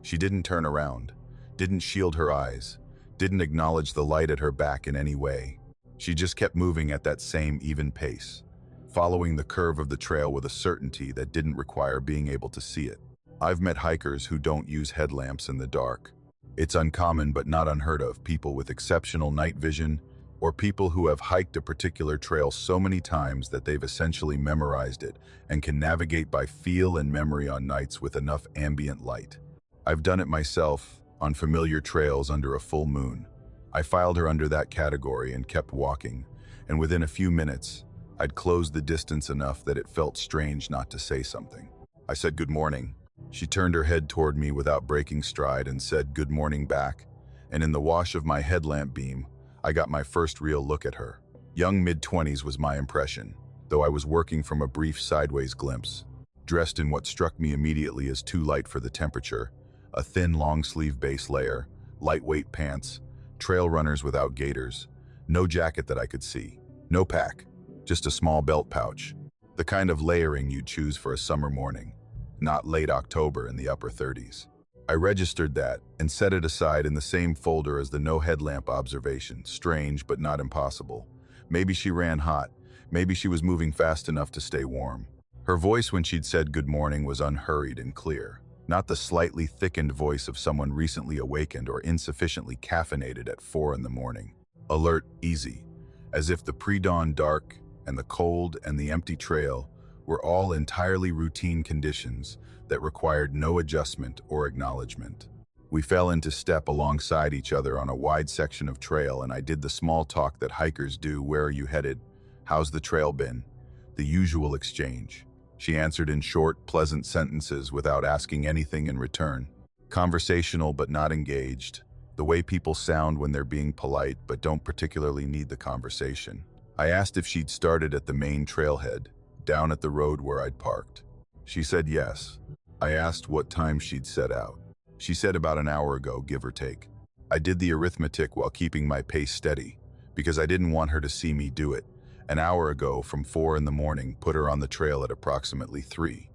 She didn't turn around, didn't shield her eyes, didn't acknowledge the light at her back in any way. She just kept moving at that same even pace, following the curve of the trail with a certainty that didn't require being able to see it. I've met hikers who don't use headlamps in the dark. It's uncommon but not unheard of. People with exceptional night vision, or people who have hiked a particular trail so many times that they've essentially memorized it and can navigate by feel and memory on nights with enough ambient light. I've done it myself, on familiar trails under a full moon. I filed her under that category and kept walking, and within a few minutes, I'd closed the distance enough that it felt strange not to say something. I said good morning. She turned her head toward me without breaking stride and said good morning back, and in the wash of my headlamp beam, I got my first real look at her. Young mid-20s was my impression, though I was working from a brief sideways glimpse. Dressed in what struck me immediately as too light for the temperature, a thin long-sleeve base layer, lightweight pants, trail runners without gaiters, no jacket that I could see, no pack, just a small belt pouch, the kind of layering you'd choose for a summer morning, not late October in the upper 30s. I registered that and set it aside in the same folder as the no headlamp observation. Strange, but not impossible. Maybe she ran hot. Maybe she was moving fast enough to stay warm. Her voice when she'd said good morning was unhurried and clear, not the slightly thickened voice of someone recently awakened or insufficiently caffeinated at 4 in the morning. Alert, easy, as if the pre-dawn dark and the cold and the empty trail were all entirely routine conditions that required no adjustment or acknowledgement. We fell into step alongside each other on a wide section of trail, and I did the small talk that hikers do. Where are you headed? How's the trail been? The usual exchange. She answered in short, pleasant sentences without asking anything in return. Conversational but not engaged. The way people sound when they're being polite but don't particularly need the conversation. I asked if she'd started at the main trailhead, down at the road where I'd parked. She said yes. I asked what time she'd set out. She said about an hour ago, give or take. I did the arithmetic while keeping my pace steady, because I didn't want her to see me do it. An hour ago, from 4 in the morning, put her on the trail at approximately 3.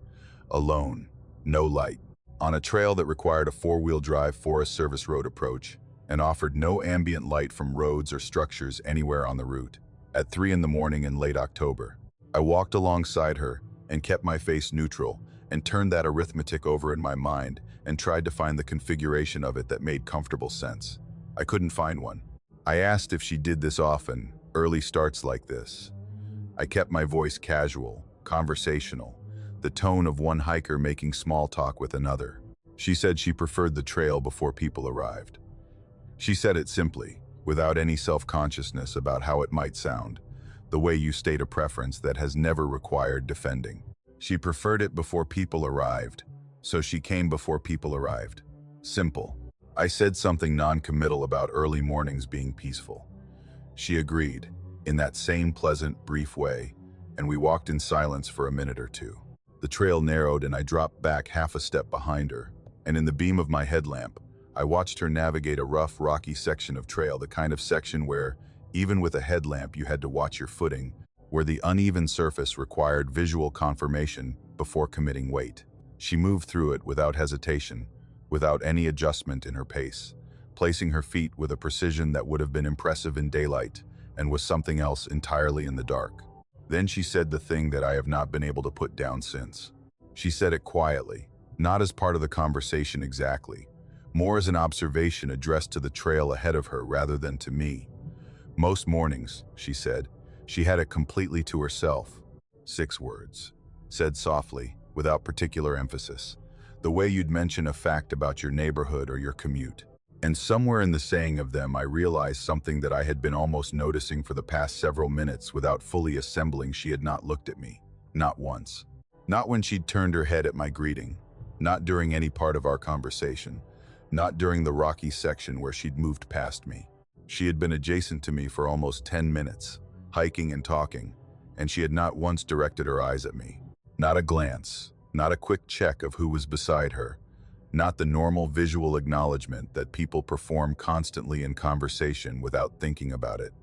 Alone, no light, on a trail that required a 4-wheel drive Forest Service road approach, and offered no ambient light from roads or structures anywhere on the route. At 3 in the morning in late October, I walked alongside her and kept my face neutral, and turned that arithmetic over in my mind and tried to find the configuration of it that made comfortable sense. I couldn't find one. I asked if she did this often, early starts like this. I kept my voice casual, conversational, the tone of one hiker making small talk with another. She said she preferred the trail before people arrived. She said it simply, without any self-consciousness about how it might sound, the way you state a preference that has never required defending. She preferred it before people arrived, so she came before people arrived. Simple. I said something non-committal about early mornings being peaceful. She agreed, in that same pleasant, brief way, and we walked in silence for a minute or two. The trail narrowed and I dropped back half a step behind her, and in the beam of my headlamp, I watched her navigate a rough, rocky section of trail, the kind of section where, even with a headlamp, you had to watch your footing, where the uneven surface required visual confirmation before committing weight. She moved through it without hesitation, without any adjustment in her pace, placing her feet with a precision that would have been impressive in daylight and was something else entirely in the dark. Then she said the thing that I have not been able to put down since. She said it quietly, not as part of the conversation exactly, more as an observation addressed to the trail ahead of her rather than to me. Most mornings, she said, she had it completely to herself. 6 words, said softly, without particular emphasis, the way you'd mention a fact about your neighborhood or your commute. And somewhere in the saying of them, I realized something that I had been almost noticing for the past several minutes without fully assembling. She had not looked at me. Not once. Not when she'd turned her head at my greeting. Not during any part of our conversation. Not during the rocky section where she'd moved past me. She had been adjacent to me for almost 10 minutes, hiking and talking, and she had not once directed her eyes at me. Not a glance, not a quick check of who was beside her. Not the normal visual acknowledgement that people perform constantly in conversation without thinking about it.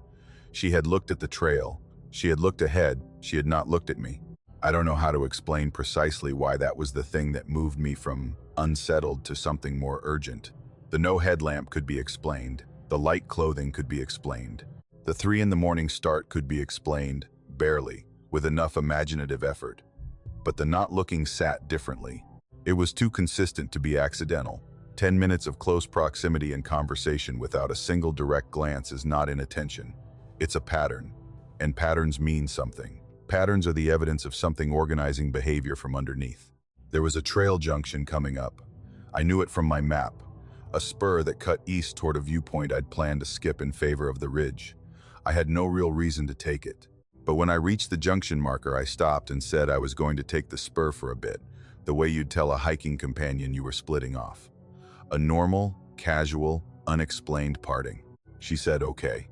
She had looked at the trail. She had looked ahead. She had not looked at me. I don't know how to explain precisely why that was the thing that moved me from unsettled to something more urgent. The no headlamp could be explained. The light clothing could be explained. The 3 in the morning start could be explained, barely, with enough imaginative effort. But the not looking sat differently. It was too consistent to be accidental. 10 minutes of close proximity and conversation without a single direct glance is not inattention. It's a pattern. And patterns mean something. Patterns are the evidence of something organizing behavior from underneath. There was a trail junction coming up. I knew it from my map. A spur that cut east toward a viewpoint I'd planned to skip in favor of the ridge. I had no real reason to take it. But when I reached the junction marker, I stopped and said I was going to take the spur for a bit. The way you'd tell a hiking companion you were splitting off. A normal, casual, unexplained parting. She said okay.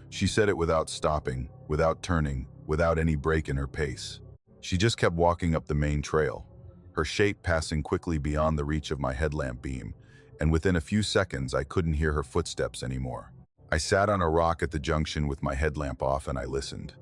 She said it without stopping, without turning, without any break in her pace. She just kept walking up the main trail, her shape passing quickly beyond the reach of my headlamp beam, and within a few seconds I couldn't hear her footsteps anymore. I sat on a rock at the junction with my headlamp off and I listened.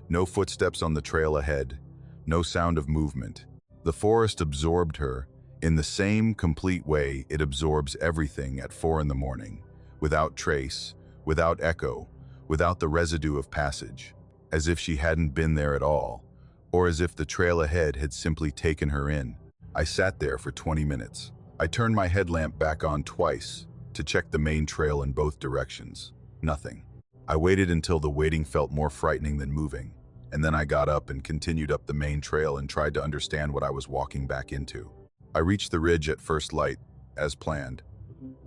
No footsteps on the trail ahead, no sound of movement. The forest absorbed her in the same complete way it absorbs everything at 4 in the morning, without trace, without echo, without the residue of passage, as if she hadn't been there at all, or as if the trail ahead had simply taken her in. I sat there for 20 minutes. I turned my headlamp back on twice to check the main trail in both directions. Nothing. I waited until the waiting felt more frightening than moving. And then I got up and continued up the main trail and tried to understand what I was walking back into. I reached the ridge at first light, as planned.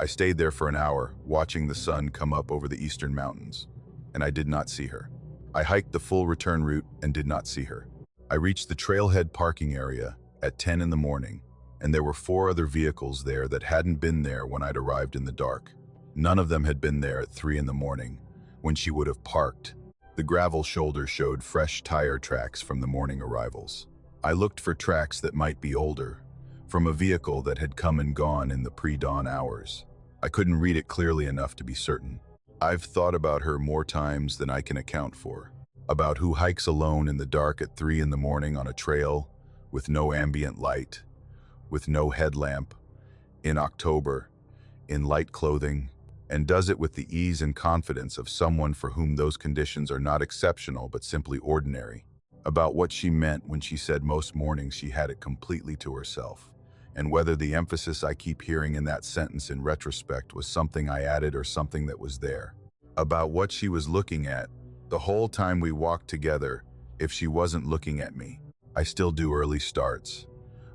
I stayed there for an hour, watching the sun come up over the eastern mountains, and I did not see her. I hiked the full return route and did not see her. I reached the trailhead parking area at 10 in the morning, and there were 4 other vehicles there that hadn't been there when I'd arrived in the dark. None of them had been there at 3 in the morning, when she would have parked. The gravel shoulder showed fresh tire tracks from the morning arrivals. I looked for tracks that might be older, from a vehicle that had come and gone in the pre-dawn hours. I couldn't read it clearly enough to be certain. I've thought about her more times than I can account for. About who hikes alone in the dark at 3 in the morning on a trail, with no ambient light, with no headlamp, in October, in light clothing, and does it with the ease and confidence of someone for whom those conditions are not exceptional but simply ordinary. About what she meant when she said most mornings she had it completely to herself, and whether the emphasis I keep hearing in that sentence in retrospect was something I added or something that was there. About what she was looking at the whole time we walked together, if she wasn't looking at me. I still do early starts.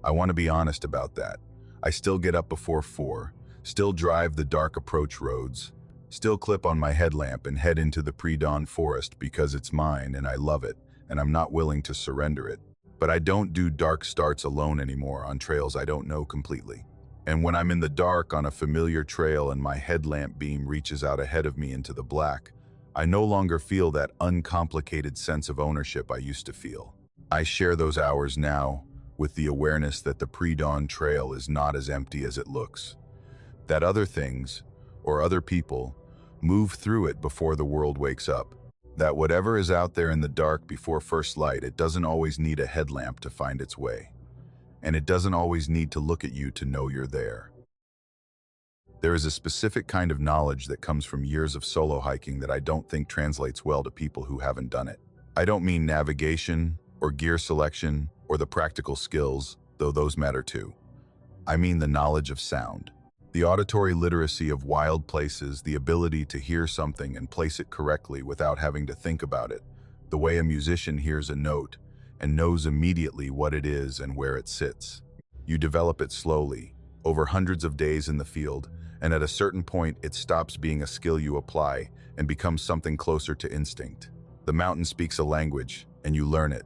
I want to be honest about that. I still get up before 4, still drive the dark approach roads, still clip on my headlamp and head into the pre-dawn forest because it's mine and I love it and I'm not willing to surrender it. But I don't do dark starts alone anymore on trails I don't know completely. And when I'm in the dark on a familiar trail and my headlamp beam reaches out ahead of me into the black, I no longer feel that uncomplicated sense of ownership I used to feel. I share those hours now with the awareness that the pre-dawn trail is not as empty as it looks. That other things, or other people, move through it before the world wakes up. That whatever is out there in the dark before first light, it doesn't always need a headlamp to find its way. And it doesn't always need to look at you to know you're there. There is a specific kind of knowledge that comes from years of solo hiking that I don't think translates well to people who haven't done it. I don't mean navigation or gear selection or the practical skills, though those matter too. I mean the knowledge of sound. The auditory literacy of wild places, the ability to hear something and place it correctly without having to think about it, the way a musician hears a note and knows immediately what it is and where it sits. You develop it slowly, over hundreds of days in the field, and at a certain point it stops being a skill you apply and becomes something closer to instinct. The mountain speaks a language, and you learn it.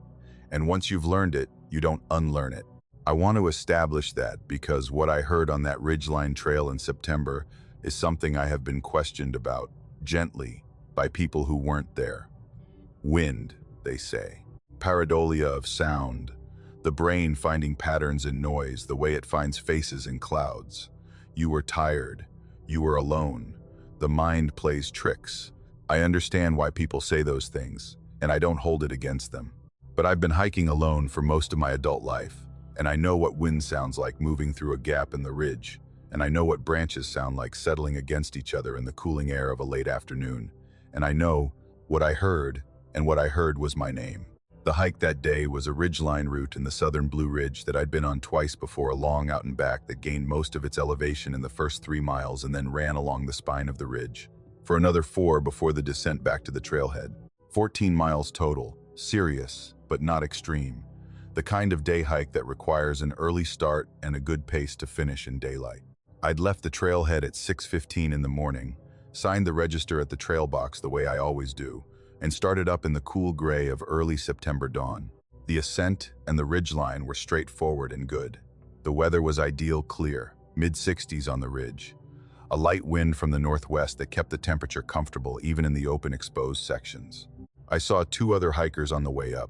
And once you've learned it, you don't unlearn it. I want to establish that because what I heard on that ridgeline trail in September is something I have been questioned about, gently, by people who weren't there. Wind, they say. Pareidolia of sound. The brain finding patterns in noise, the way it finds faces in clouds. You were tired. You were alone. The mind plays tricks. I understand why people say those things, and I don't hold it against them. But I've been hiking alone for most of my adult life, and I know what wind sounds like moving through a gap in the ridge, and I know what branches sound like settling against each other in the cooling air of a late afternoon, and I know what I heard, and what I heard was my name. The hike that day was a ridgeline route in the southern Blue Ridge that I'd been on twice before, a long out and back that gained most of its elevation in the first 3 miles and then ran along the spine of the ridge for another 4 before the descent back to the trailhead. 14 miles total, serious, but not extreme. The kind of day hike that requires an early start and a good pace to finish in daylight. I'd left the trailhead at 6:15 in the morning, signed the register at the trail box the way I always do, and started up in the cool gray of early September dawn. The ascent and the ridgeline were straightforward and good. The weather was ideal clear, mid-60s on the ridge. A light wind from the northwest that kept the temperature comfortable even in the open exposed sections. I saw 2 other hikers on the way up,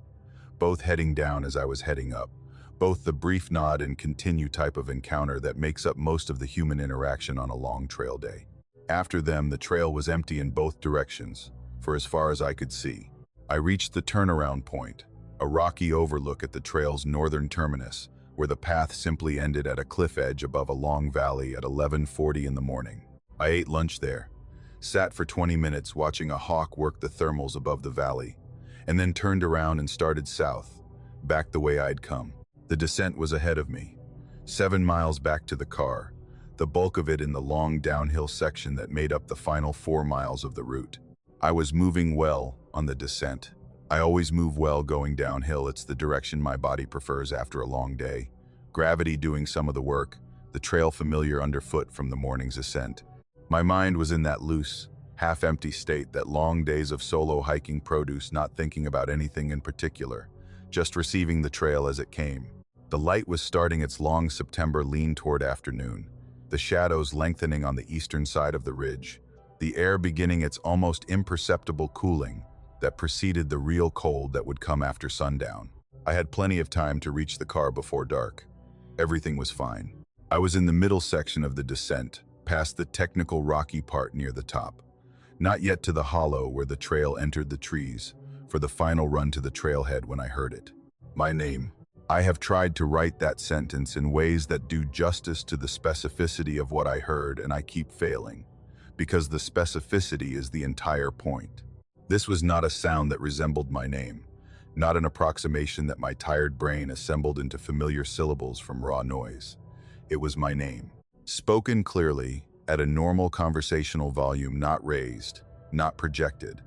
both heading down as I was heading up, both the brief nod and continue type of encounter that makes up most of the human interaction on a long trail day. After them, the trail was empty in both directions, for as far as I could see. I reached the turnaround point, a rocky overlook at the trail's northern terminus, where the path simply ended at a cliff edge above a long valley at 11:40 in the morning. I ate lunch there, sat for 20 minutes watching a hawk work the thermals above the valley, and then turned around and started south, back the way I'd come. The descent was ahead of me, 7 miles back to the car, the bulk of it in the long downhill section that made up the final 4 miles of the route. I was moving well on the descent. I always move well going downhill. It's the direction my body prefers after a long day. Gravity doing some of the work, the trail familiar underfoot from the morning's ascent. My mind was in that loose, half-empty state that long days of solo hiking produce, not thinking about anything in particular, just receiving the trail as it came. The light was starting its long September lean toward afternoon, the shadows lengthening on the eastern side of the ridge, the air beginning its almost imperceptible cooling that preceded the real cold that would come after sundown. I had plenty of time to reach the car before dark. Everything was fine. I was in the middle section of the descent, past the technical rocky part near the top. Not yet to the hollow where the trail entered the trees, for the final run to the trailhead when I heard it. My name. I have tried to write that sentence in ways that do justice to the specificity of what I heard, and I keep failing, because the specificity is the entire point. This was not a sound that resembled my name, not an approximation that my tired brain assembled into familiar syllables from raw noise. It was my name, spoken clearly, at a normal conversational volume, not raised, not projected,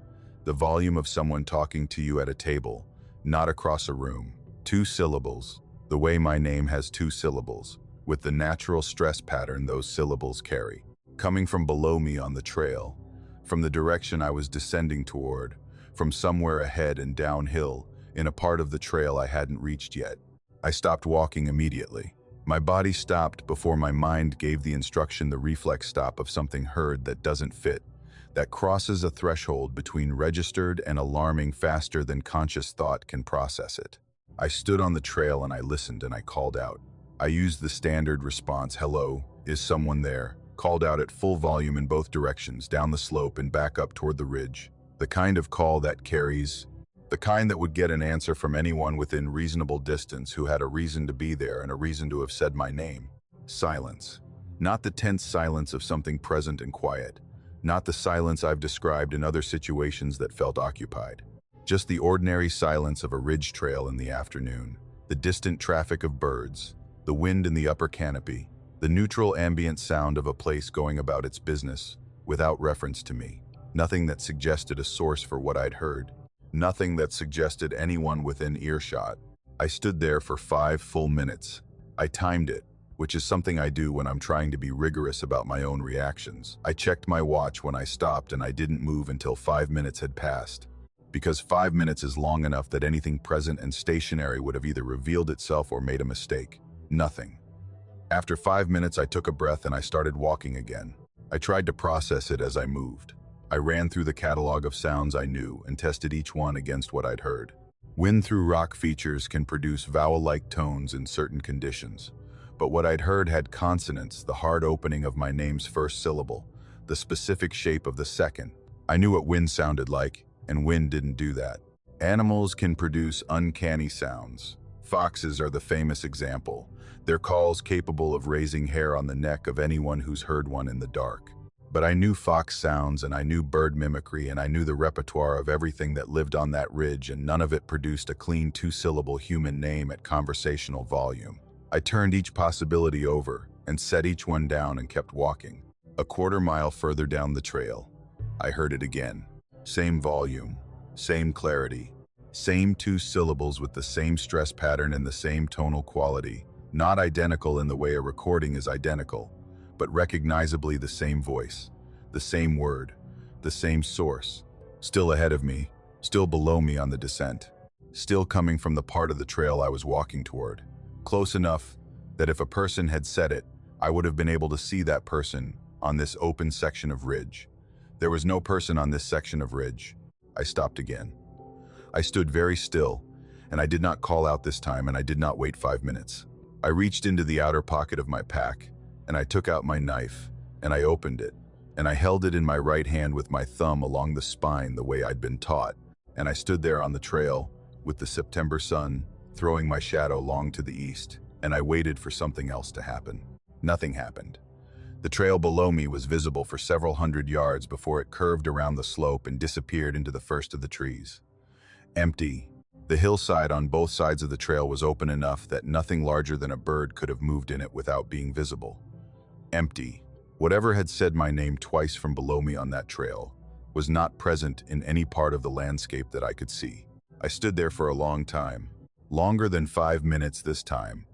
the volume of someone talking to you at a table, not across a room. 2 syllables, the way my name has 2 syllables, with the natural stress pattern those syllables carry. Coming from below me on the trail, from the direction I was descending toward, from somewhere ahead and downhill, in a part of the trail I hadn't reached yet. I stopped walking immediately. My body stopped before my mind gave the instruction, the reflex stop of something heard that doesn't fit, that crosses a threshold between registered and alarming faster than conscious thought can process it. I stood on the trail and I listened and I called out. I used the standard response, "Hello, is someone there?" Called out at full volume in both directions, down the slope and back up toward the ridge. The kind of call that carries, the kind that would get an answer from anyone within reasonable distance who had a reason to be there and a reason to have said my name. Silence. Not the tense silence of something present and quiet. Not the silence I've described in other situations that felt occupied. Just the ordinary silence of a ridge trail in the afternoon. The distant traffic of birds. The wind in the upper canopy. The neutral ambient sound of a place going about its business, without reference to me. Nothing that suggested a source for what I'd heard. Nothing that suggested anyone within earshot. I stood there for 5 full minutes. I timed it, which is something I do when I'm trying to be rigorous about my own reactions. I checked my watch when I stopped and I didn't move until 5 minutes had passed. Because 5 minutes is long enough that anything present and stationary would have either revealed itself or made a mistake. Nothing. After 5 minutes, I took a breath and I started walking again. I tried to process it as I moved. I ran through the catalog of sounds I knew and tested each one against what I'd heard. Wind through rock features can produce vowel-like tones in certain conditions. But what I'd heard had consonants, the hard opening of my name's first syllable, the specific shape of the second. I knew what wind sounded like, and wind didn't do that. Animals can produce uncanny sounds. Foxes are the famous example, their calls capable of raising hair on the neck of anyone who's heard one in the dark. But I knew fox sounds, and I knew bird mimicry, and I knew the repertoire of everything that lived on that ridge, and none of it produced a clean 2-syllable human name at conversational volume. I turned each possibility over and set each one down and kept walking. A quarter mile further down the trail, I heard it again. Same volume, same clarity, same 2 syllables with the same stress pattern and the same tonal quality. Not identical in the way a recording is identical, but recognizably the same voice, the same word, the same source. Still ahead of me, still below me on the descent, still coming from the part of the trail I was walking toward. Close enough that if a person had said it, I would have been able to see that person on this open section of ridge. There was no person on this section of ridge. I stopped again. I stood very still, and I did not call out this time, and I did not wait 5 minutes. I reached into the outer pocket of my pack, and I took out my knife, and I opened it, and I held it in my right hand with my thumb along the spine the way I'd been taught, and I stood there on the trail with the September sun throwing my shadow long to the east, and I waited for something else to happen. Nothing happened. The trail below me was visible for several hundred yards before it curved around the slope and disappeared into the first of the trees. Empty. The hillside on both sides of the trail was open enough that nothing larger than a bird could have moved in it without being visible. Empty. Whatever had said my name twice from below me on that trail was not present in any part of the landscape that I could see. I stood there for a long time. Longer than 5 minutes this time.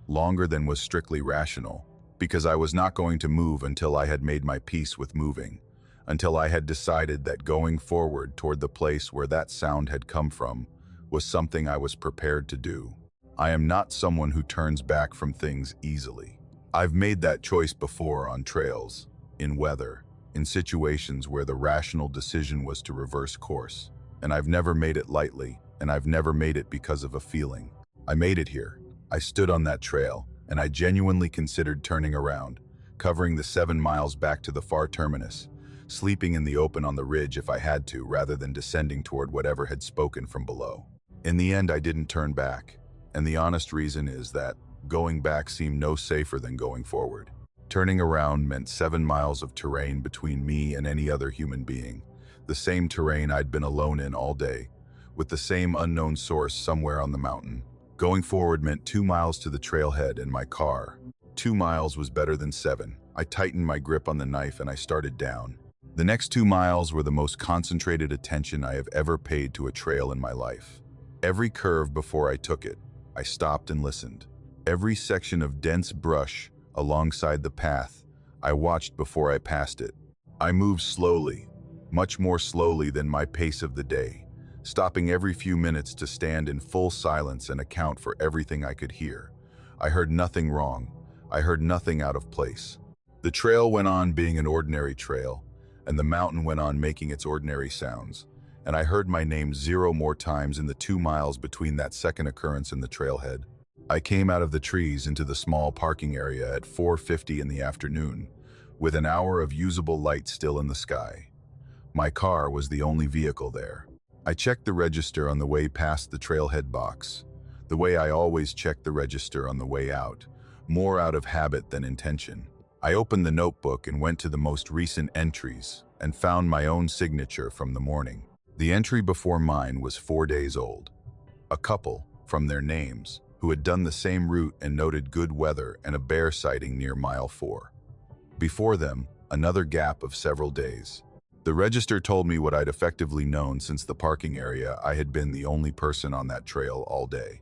Longer than was strictly rational, because I was not going to move until I had made my peace with moving, until I had decided that going forward toward the place where that sound had come from was something I was prepared to do. I am not someone who turns back from things easily. I've made that choice before on trails, in weather, in situations where the rational decision was to reverse course, and I've never made it lightly, and I've never made it because of a feeling. I made it here. I stood on that trail, and I genuinely considered turning around, covering the 7 miles back to the far terminus, sleeping in the open on the ridge if I had to, rather than descending toward whatever had spoken from below. In the end, I didn't turn back, and the honest reason is that going back seemed no safer than going forward. Turning around meant 7 miles of terrain between me and any other human being, the same terrain I'd been alone in all day, with the same unknown source somewhere on the mountain. Going forward meant 2 miles to the trailhead and my car. 2 miles was better than 7. I tightened my grip on the knife and I started down. The next 2 miles were the most concentrated attention I have ever paid to a trail in my life. Every curve before I took it, I stopped and listened. Every section of dense brush alongside the path, I watched before I passed it. I moved slowly, much more slowly than my pace of the day, stopping every few minutes to stand in full silence and account for everything I could hear. I heard nothing wrong. I heard nothing out of place. The trail went on being an ordinary trail, and the mountain went on making its ordinary sounds, and I heard my name 0 more times in the 2 miles between that second occurrence and the trailhead. I came out of the trees into the small parking area at 4:50 in the afternoon, with an hour of usable light still in the sky. My car was the only vehicle there. I checked the register on the way past the trailhead box, the way I always check the register on the way out, more out of habit than intention. I opened the notebook and went to the most recent entries and found my own signature from the morning. The entry before mine was 4 days old. A couple, from their names, who had done the same route and noted good weather and a bear sighting near mile 4. Before them, another gap of several days. The register told me what I'd effectively known since the parking area. I had been the only person on that trail all day.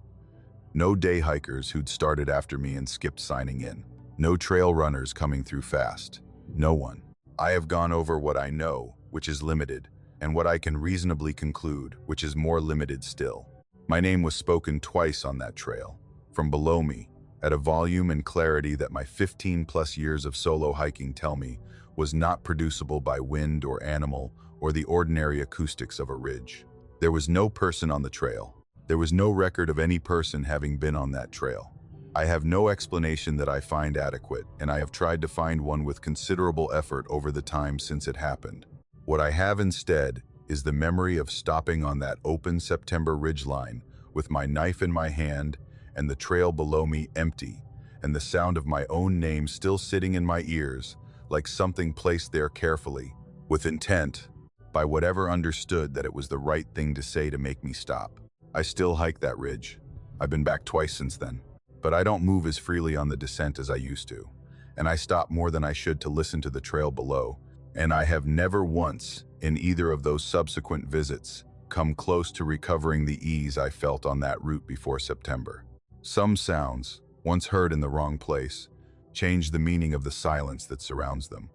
No day hikers who'd started after me and skipped signing in. No trail runners coming through fast. No one. I have gone over what I know, which is limited, and what I can reasonably conclude, which is more limited still. My name was spoken twice on that trail, from below me, at a volume and clarity that my 15+ years of solo hiking tell me was not producible by wind or animal or the ordinary acoustics of a ridge. There was no person on the trail. There was no record of any person having been on that trail. I have no explanation that I find adequate, and I have tried to find one with considerable effort over the time since it happened. What I have instead is the memory of stopping on that open September ridgeline with my knife in my hand and the trail below me empty, and the sound of my own name still sitting in my ears like something placed there carefully, with intent, by whatever understood that it was the right thing to say to make me stop. I still hike that ridge. I've been back twice since then, but I don't move as freely on the descent as I used to, and I stop more than I should to listen to the trail below, and I have never once, in either of those subsequent visits, come close to recovering the ease I felt on that route before September. Some sounds, once heard in the wrong place, change the meaning of the silence that surrounds them.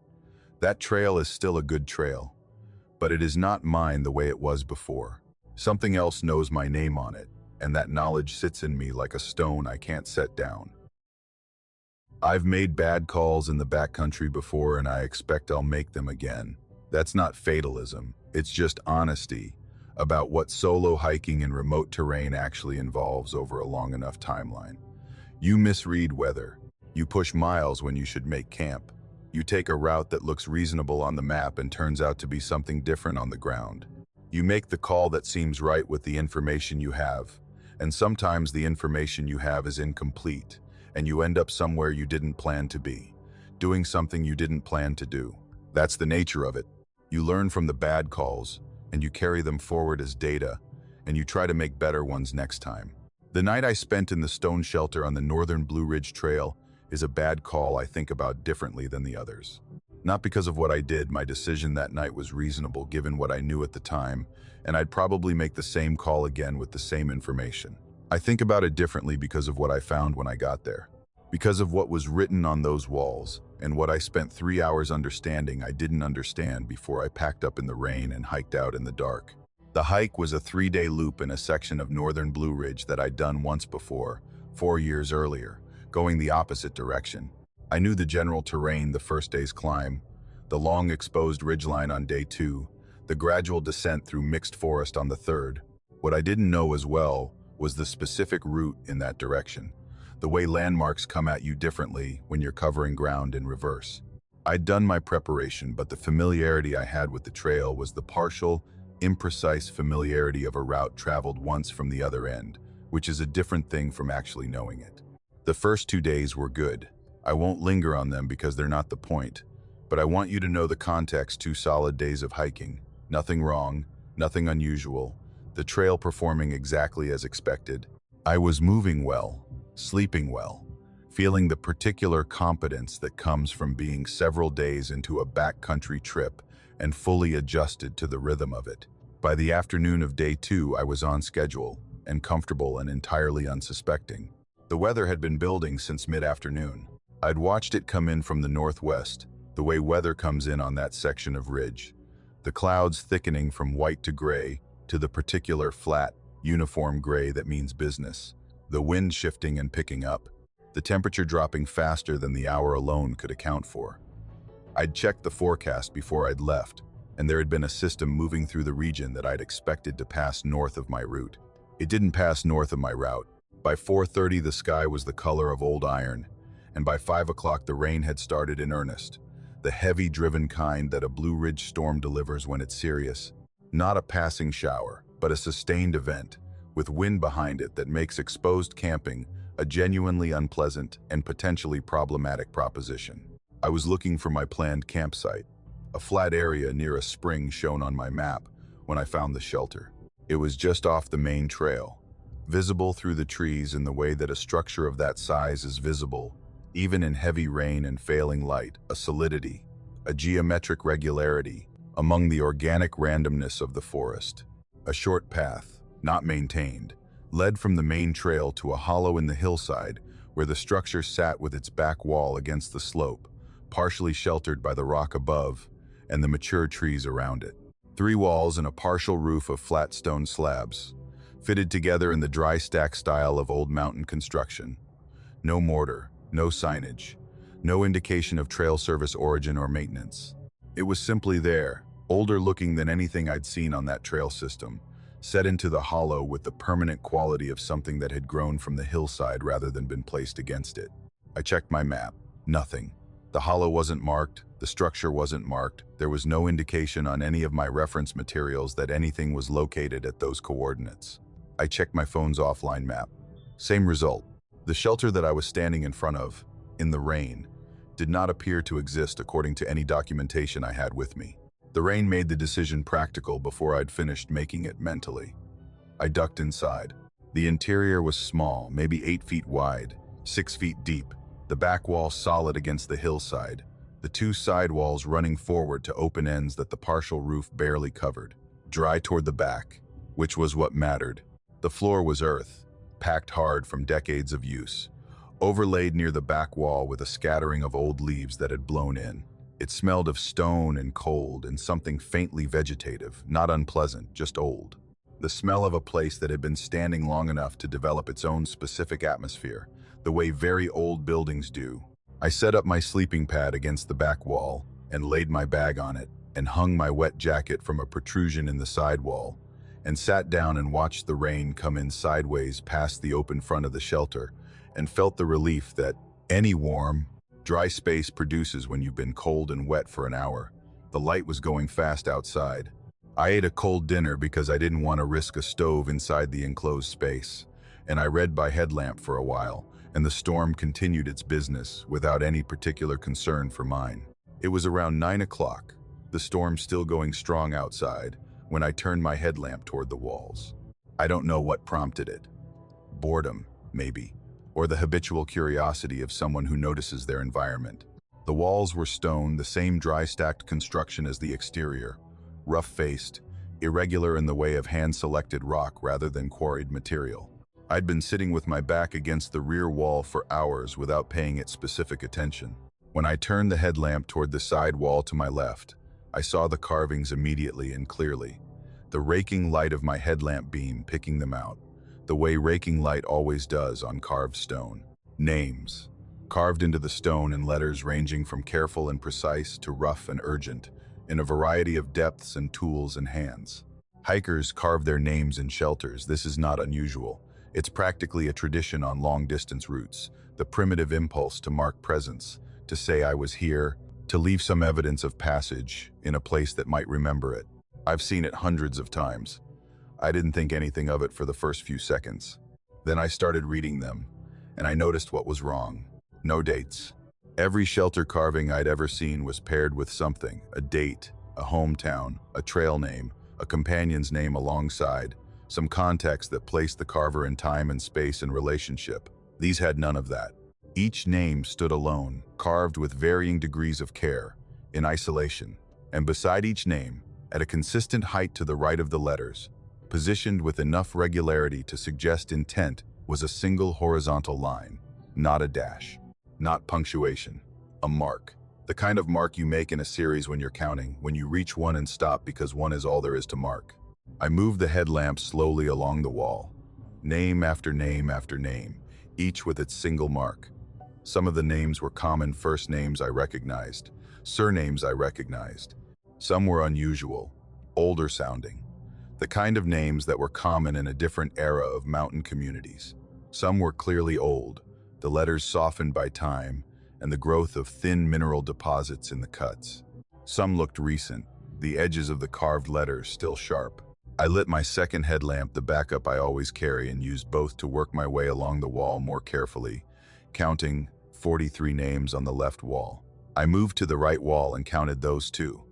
That trail is still a good trail, but it is not mine the way it was before. Something else knows my name on it, and that knowledge sits in me like a stone I can't set down. I've made bad calls in the backcountry before, and I expect I'll make them again. That's not fatalism, it's just honesty about what solo hiking in remote terrain actually involves over a long enough timeline. You misread weather. You push miles when you should make camp. You take a route that looks reasonable on the map and turns out to be something different on the ground. You make the call that seems right with the information you have, and sometimes the information you have is incomplete, and you end up somewhere you didn't plan to be, doing something you didn't plan to do. That's the nature of it. You learn from the bad calls, and you carry them forward as data, and you try to make better ones next time. The night I spent in the stone shelter on the northern Blue Ridge Trail is a bad call I think about differently than the others. Not because of what I did, my decision that night was reasonable given what I knew at the time, and I'd probably make the same call again with the same information. I think about it differently because of what I found when I got there. Because of what was written on those walls, and what I spent 3 hours understanding I didn't understand before I packed up in the rain and hiked out in the dark. The hike was a 3-day loop in a section of northern Blue Ridge that I'd done once before, 4 years earlier, going the opposite direction. I knew the general terrain the first day's climb, the long exposed ridgeline on day 2, the gradual descent through mixed forest on the 3rd. What I didn't know as well was the specific route in that direction, the way landmarks come at you differently when you're covering ground in reverse. I'd done my preparation, but the familiarity I had with the trail was the partial, imprecise familiarity of a route traveled once from the other end, which is a different thing from actually knowing it. The first 2 days were good. I won't linger on them because they're not the point, but I want you to know the context. 2 solid days of hiking. Nothing wrong, nothing unusual, the trail performing exactly as expected. I was moving well, sleeping well, feeling the particular competence that comes from being several days into a backcountry trip and fully adjusted to the rhythm of it. By the afternoon of day 2, I was on schedule and comfortable and entirely unsuspecting. The weather had been building since mid-afternoon. I'd watched it come in from the northwest, the way weather comes in on that section of ridge. The clouds thickening from white to gray to the particular flat, uniform gray that means business. The wind shifting and picking up. The temperature dropping faster than the hour alone could account for. I'd checked the forecast before I'd left, and there had been a system moving through the region that I'd expected to pass north of my route. It didn't pass north of my route. By 4:30 the sky was the color of old iron, and by 5 o'clock the rain had started in earnest. The heavy driven kind that a Blue Ridge storm delivers when it's serious. Not a passing shower, but a sustained event, with wind behind it that makes exposed camping a genuinely unpleasant and potentially problematic proposition. I was looking for my planned campsite, a flat area near a spring shown on my map, when I found the shelter. It was just off the main trail, visible through the trees in the way that a structure of that size is visible, even in heavy rain and failing light, a solidity, a geometric regularity among the organic randomness of the forest. A short path, not maintained, led from the main trail to a hollow in the hillside where the structure sat with its back wall against the slope, partially sheltered by the rock above and the mature trees around it. 3 walls and a partial roof of flat stone slabs, fitted together in the dry stack style of old mountain construction. No mortar, no signage, no indication of trail service origin or maintenance. It was simply there, older looking than anything I'd seen on that trail system, set into the hollow with the permanent quality of something that had grown from the hillside rather than been placed against it. I checked my map. Nothing. The hollow wasn't marked, the structure wasn't marked, there was no indication on any of my reference materials that anything was located at those coordinates. I checked my phone's offline map. Same result. The shelter that I was standing in front of, in the rain, did not appear to exist according to any documentation I had with me. The rain made the decision practical before I'd finished making it mentally. I ducked inside. The interior was small, maybe 8 feet wide, 6 feet deep, the back wall solid against the hillside, the 2 side walls running forward to open ends that the partial roof barely covered, dry toward the back, which was what mattered. The floor was earth, packed hard from decades of use, overlaid near the back wall with a scattering of old leaves that had blown in. It smelled of stone and cold and something faintly vegetative, not unpleasant, just old. The smell of a place that had been standing long enough to develop its own specific atmosphere, the way very old buildings do. I set up my sleeping pad against the back wall and laid my bag on it and hung my wet jacket from a protrusion in the side wall and sat down and watched the rain come in sideways past the open front of the shelter and felt the relief that any warm, dry space produces when you've been cold and wet for an hour. The light was going fast outside. I ate a cold dinner because I didn't want to risk a stove inside the enclosed space, and I read by headlamp for a while, and the storm continued its business without any particular concern for mine. It was around 9 o'clock, the storm still going strong outside, when I turned my headlamp toward the walls. I don't know what prompted it. Boredom, maybe, or the habitual curiosity of someone who notices their environment. The walls were stone, the same dry-stacked construction as the exterior, rough-faced, irregular in the way of hand-selected rock rather than quarried material. I'd been sitting with my back against the rear wall for hours without paying it specific attention. When I turned the headlamp toward the side wall to my left, I saw the carvings immediately and clearly, the raking light of my headlamp beam picking them out, the way raking light always does on carved stone. Names, carved into the stone in letters ranging from careful and precise to rough and urgent, in a variety of depths and tools and hands. Hikers carve their names in shelters. This is not unusual. It's practically a tradition on long-distance routes, the primitive impulse to mark presence, to say I was here, to leave some evidence of passage in a place that might remember it. I've seen it hundreds of times. I didn't think anything of it for the first few seconds. Then I started reading them, and I noticed what was wrong. No dates. Every shelter carving I'd ever seen was paired with something, a date, a hometown, a trail name, a companion's name alongside, some context that placed the carver in time and space and relationship. These had none of that. Each name stood alone, carved with varying degrees of care, in isolation, and beside each name, at a consistent height to the right of the letters, positioned with enough regularity to suggest intent, was a single horizontal line, not a dash, not punctuation, a mark. The kind of mark you make in a series when you're counting, when you reach one and stop because one is all there is to mark. I moved the headlamp slowly along the wall, name after name after name, each with its single mark. Some of the names were common first names I recognized, surnames I recognized. Some were unusual, older sounding, the kind of names that were common in a different era of mountain communities. Some were clearly old, the letters softened by time and the growth of thin mineral deposits in the cuts. Some looked recent, the edges of the carved letters still sharp. I lit my second headlamp, the backup I always carry, and used both to work my way along the wall more carefully, counting 43 names on the left wall. I moved to the right wall and counted those too.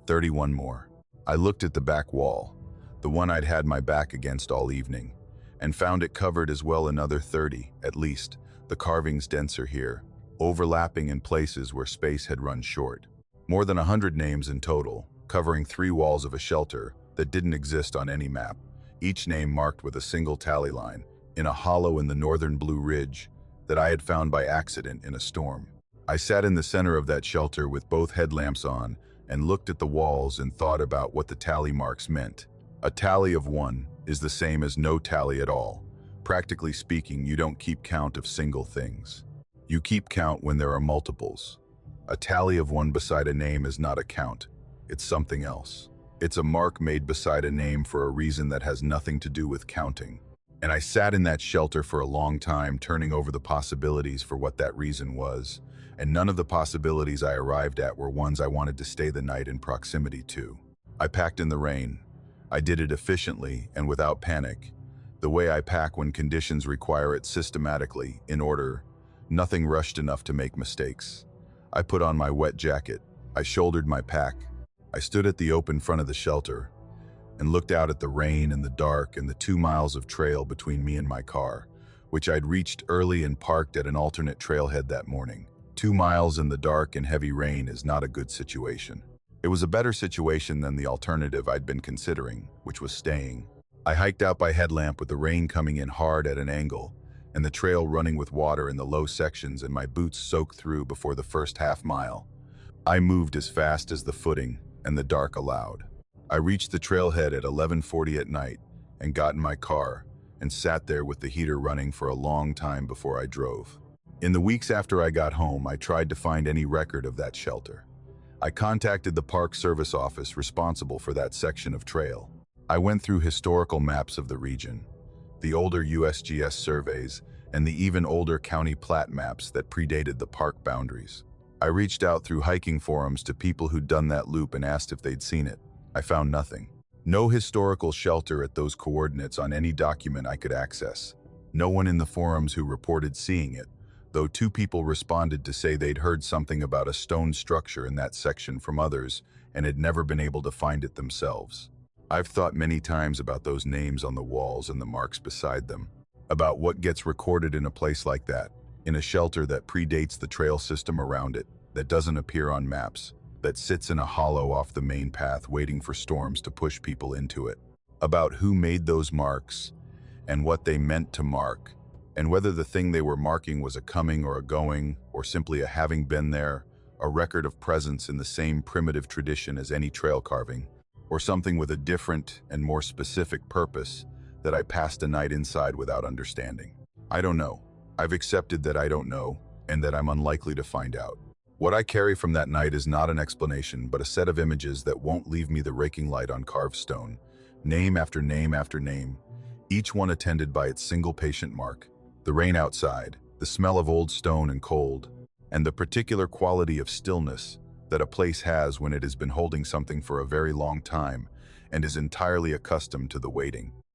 31 more. I looked at the back wall, the one I'd had my back against all evening, and found it covered as well another 30, at least, the carvings denser here, overlapping in places where space had run short. More than 100 names in total, covering 3 walls of a shelter that didn't exist on any map, each name marked with a single tally line, in a hollow in the northern Blue Ridge that I had found by accident in a storm. I sat in the center of that shelter with both headlamps on and looked at the walls and thought about what the tally marks meant. A tally of 1 is the same as no tally at all. Practically speaking, you don't keep count of single things. You keep count when there are multiples. A tally of 1 beside a name is not a count. It's something else. It's a mark made beside a name for a reason that has nothing to do with counting. And I sat in that shelter for a long time, turning over the possibilities for what that reason was, and none of the possibilities I arrived at were ones I wanted to stay the night in proximity to. I packed in the rain. I did it efficiently and without panic, the way I pack when conditions require it systematically, in order. Nothing rushed enough to make mistakes. I put on my wet jacket. I shouldered my pack. I stood at the open front of the shelter and looked out at the rain and the dark and the 2 miles of trail between me and my car, which I'd reached early and parked at an alternate trailhead that morning. 2 miles in the dark and heavy rain is not a good situation. It was a better situation than the alternative I'd been considering, which was staying. I hiked out by headlamp with the rain coming in hard at an angle, and the trail running with water in the low sections and my boots soaked through before the first half mile. I moved as fast as the footing and the dark allowed. I reached the trailhead at 11:40 at night and got in my car and sat there with the heater running for a long time before I drove. In the weeks after I got home, I tried to find any record of that shelter. I contacted the Park Service office responsible for that section of trail. I went through historical maps of the region, the older USGS surveys, and the even older county plat maps that predated the park boundaries. I reached out through hiking forums to people who'd done that loop and asked if they'd seen it. I found nothing. No historical shelter at those coordinates on any document I could access. No one in the forums who reported seeing it, though 2 people responded to say they'd heard something about a stone structure in that section from others and had never been able to find it themselves. I've thought many times about those names on the walls and the marks beside them, about what gets recorded in a place like that, in a shelter that predates the trail system around it, that doesn't appear on maps, that sits in a hollow off the main path waiting for storms to push people into it, about who made those marks and what they meant to mark, and whether the thing they were marking was a coming or a going, or simply a having been there, a record of presence in the same primitive tradition as any trail carving, or something with a different and more specific purpose that I passed a night inside without understanding. I don't know. I've accepted that I don't know, and that I'm unlikely to find out. What I carry from that night is not an explanation, but a set of images that won't leave me the raking light on carved stone, name after name after name, each one attended by its single patient mark. The rain outside, the smell of old stone and cold, and the particular quality of stillness that a place has when it has been holding something for a very long time and is entirely accustomed to the waiting.